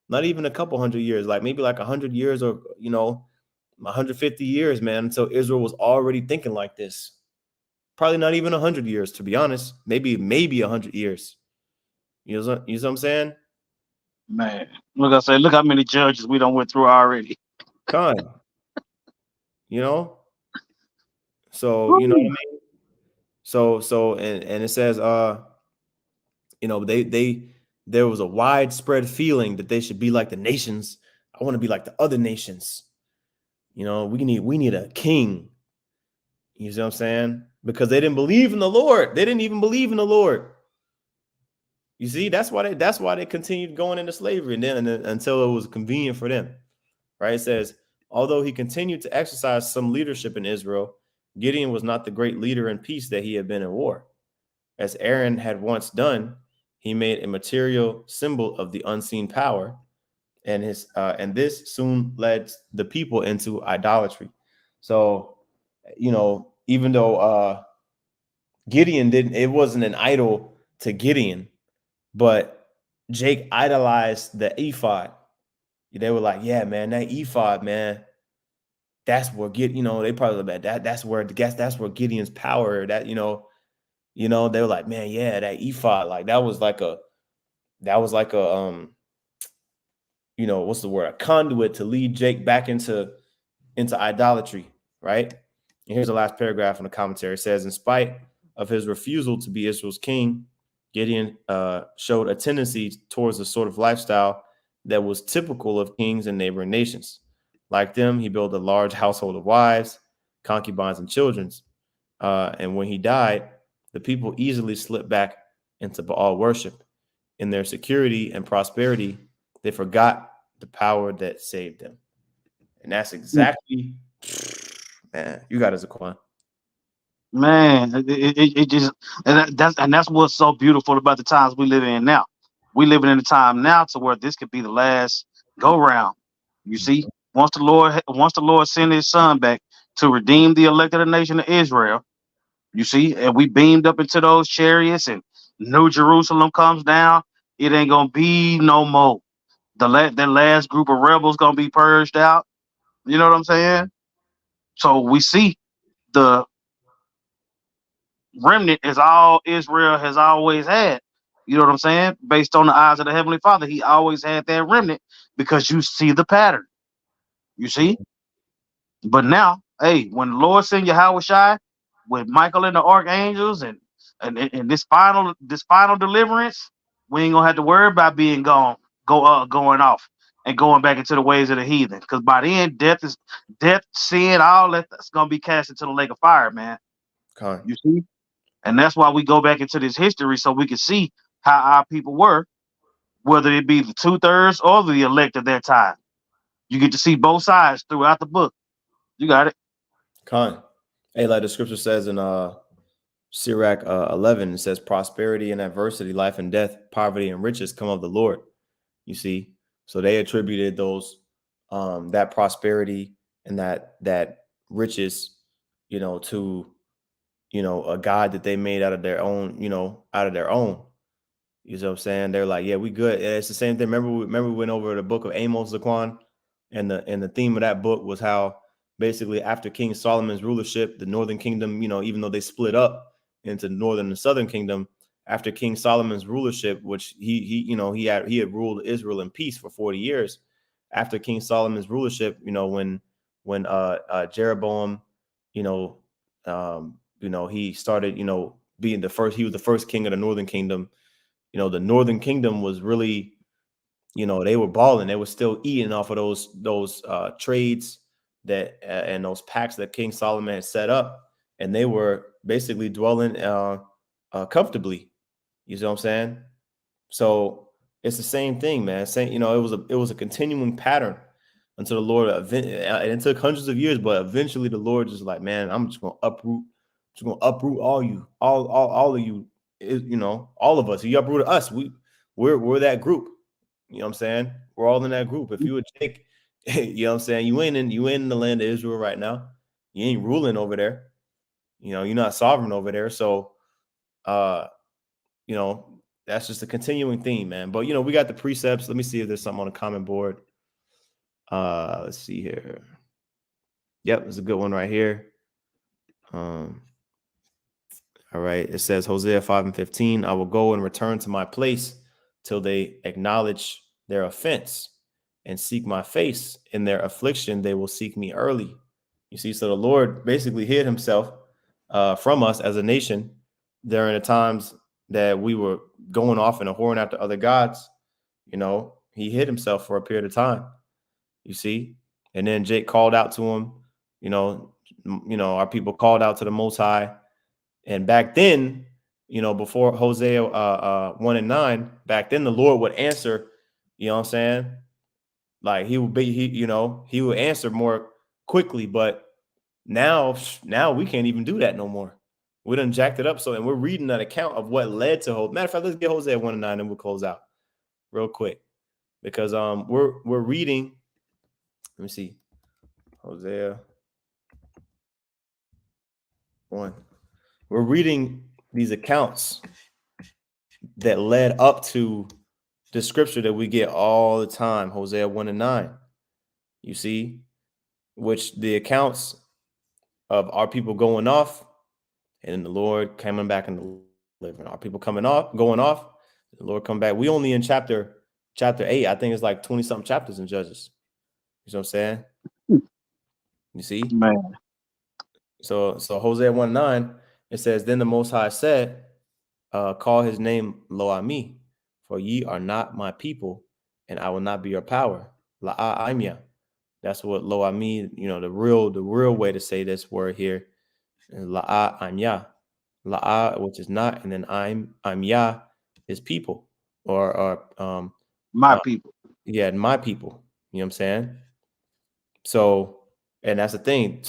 Not even a couple hundred years. Like maybe like 100 years or 150 years, man. Until Israel was already thinking like this. Probably not even 100 years, to be honest. Maybe 100 years. You know what I'm saying? Man, look, I say, look how many judges we done went through already. Con, you know. So you know what I Woo. mean. So and it says they there was a widespread feeling that they should be like the nations. I want to be like the other nations. We need a king. You see what I'm saying? Because they didn't believe in the Lord. They didn't even believe in the Lord. You see, that's why they continued going into slavery and then until it was convenient for them. Right? It says, although he continued to exercise some leadership in Israel, Gideon was not the great leader in peace that he had been in war. As Aaron had once done, he made a material symbol of the unseen power, and this soon led the people into idolatry. So, even though Gideon didn't, it wasn't an idol to Gideon, but Jake idolized the ephod. They were like, yeah, man, that ephod, man, that's where they probably like that's where Gideon's power, that, they were like, man, yeah, that ephod, like that was like a what's the word, a conduit to lead Jake back into idolatry, right? And here's the last paragraph in the commentary. It says, in spite of his refusal to be Israel's king, Gideon showed a tendency towards a sort of lifestyle that was typical of kings and neighboring nations. Like them, he built a large household of wives, concubines, and children. And when he died, the people easily slipped back into Baal worship. In their security and prosperity, they forgot the power that saved them. And that's exactly, man, you got it, Zaquan. Man, it just and that's what's so beautiful about the times we live in now. We living in a time now to where this could be the last go round. You see, once the Lord sent His Son back to redeem the elect of the nation of Israel, you see, and we beamed up into those chariots, and New Jerusalem comes down. It ain't gonna be no more. That last group of rebels gonna be purged out. You know what I'm saying? So we see the remnant is all Israel has always had. You know what I'm saying? Based on the eyes of the Heavenly Father, He always had that remnant because you see the pattern. You see? But now, hey, when the Lord send Yahweh Shai with Michael and the archangels and this final deliverance, we ain't gonna have to worry about being going off and going back into the ways of the heathen. Because by then, death, sin, all that's gonna be cast into the lake of fire, man. Con, You see? And that's why we go back into this history so we can see how our people were, whether it be the 2/3 or the elect of their time. You get to see both sides throughout the book. You got it. con. Hey, like the scripture says in Sirach 11, it says, prosperity and adversity, life and death, poverty and riches come of the Lord. You see, so they attributed those that prosperity and that riches, to a god that they made out of their own, out of their own. You know what I'm saying? They're like, yeah, we good. And it's the same thing. Remember we went over the book of Amos, Zaquan, and the theme of that book was how basically after King Solomon's rulership, the northern kingdom, even though they split up into northern and southern kingdom, after King Solomon's rulership, which he had ruled Israel in peace for 40 years. After King Solomon's rulership, when Jeroboam, he started, being the first, he was the first king of the northern kingdom. The northern kingdom was really, they were balling. They were still eating off of those trades that and those pacts that King Solomon had set up, and they were basically dwelling comfortably. You see what I'm saying? So it's the same thing, man. Saying, it was a continuing pattern until the Lord, and it took hundreds of years, but eventually the Lord just like, man, I'm just gonna uproot all of you, all of us. He uprooted us. We're that group. You know what I'm saying? We're all in that group. If you would take, you know what I'm saying, you ain't in the land of Israel right now. You ain't ruling over there. You're not sovereign over there. So uh, that's just a continuing theme, man. But we got the precepts. Let me see if there's something on the comment board. Let's see here. Yep, there's a good one right here. All right. It says Hosea 5:15, I will go and return to my place till they acknowledge their offense and seek my face. In their affliction, they will seek me early. You see, so the Lord basically hid himself from us as a nation during the times that we were going off and whoring after other gods. He hid himself for a period of time, you see. And then Jake called out to him, our people called out to the Most High. And back then, before Hosea 1:9, back then the Lord would answer, you know what I'm saying? Like he would answer more quickly, but now we can't even do that no more. We done jacked it up. So, and we're reading that account of what led to Hosea. Matter of fact, let's get Hosea 1-9 and we'll close out real quick. Because we're reading, let me see. Hosea 1. We're reading these accounts that led up to the scripture that we get all the time, Hosea 1-9. You see, which the accounts of our people going off and the Lord coming back and delivering. Our people going off, the Lord come back. We only in chapter 8. I think it's like 20 something chapters in Judges. You know what I'm saying? You see? Man. So Hosea 1-9, it says, then the Most High said, call his name Lo Ami, for ye are not my people, and I will not be your power. La'a Imya. That's what Lo Ami, the real way to say this word here. La'a Imya. La'a, which is not, and then Imya is people. Or my people. Yeah, my people. You know what I'm saying? So, and that's the thing.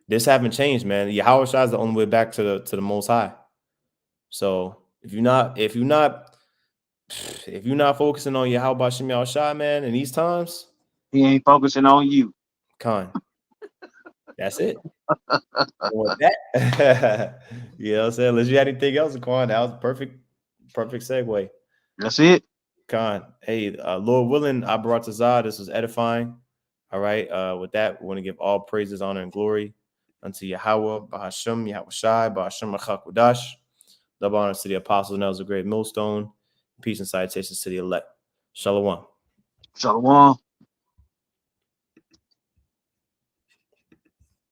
This haven't changed, man. Yahweh Shai is the only way back to the Most High. So if you're not focusing on Yahweh Bashem Yahweh Shai, man, in these times, He ain't focusing on you. Khan. That's it. With that, you know what I'm saying? Unless you had anything else, Khan, that was a perfect segue. That's it. Khan. Hey, Lord willing, I brought to Zah. This was edifying. All right. With that, we want to give all praises, honor, and glory unto Yahweh, Bahashem, Yahweh Shai, Bahashem Achakudash. Double honors to the apostles, and that was a great millstone. Peace and salutations to the elect. Shalom. Shalom.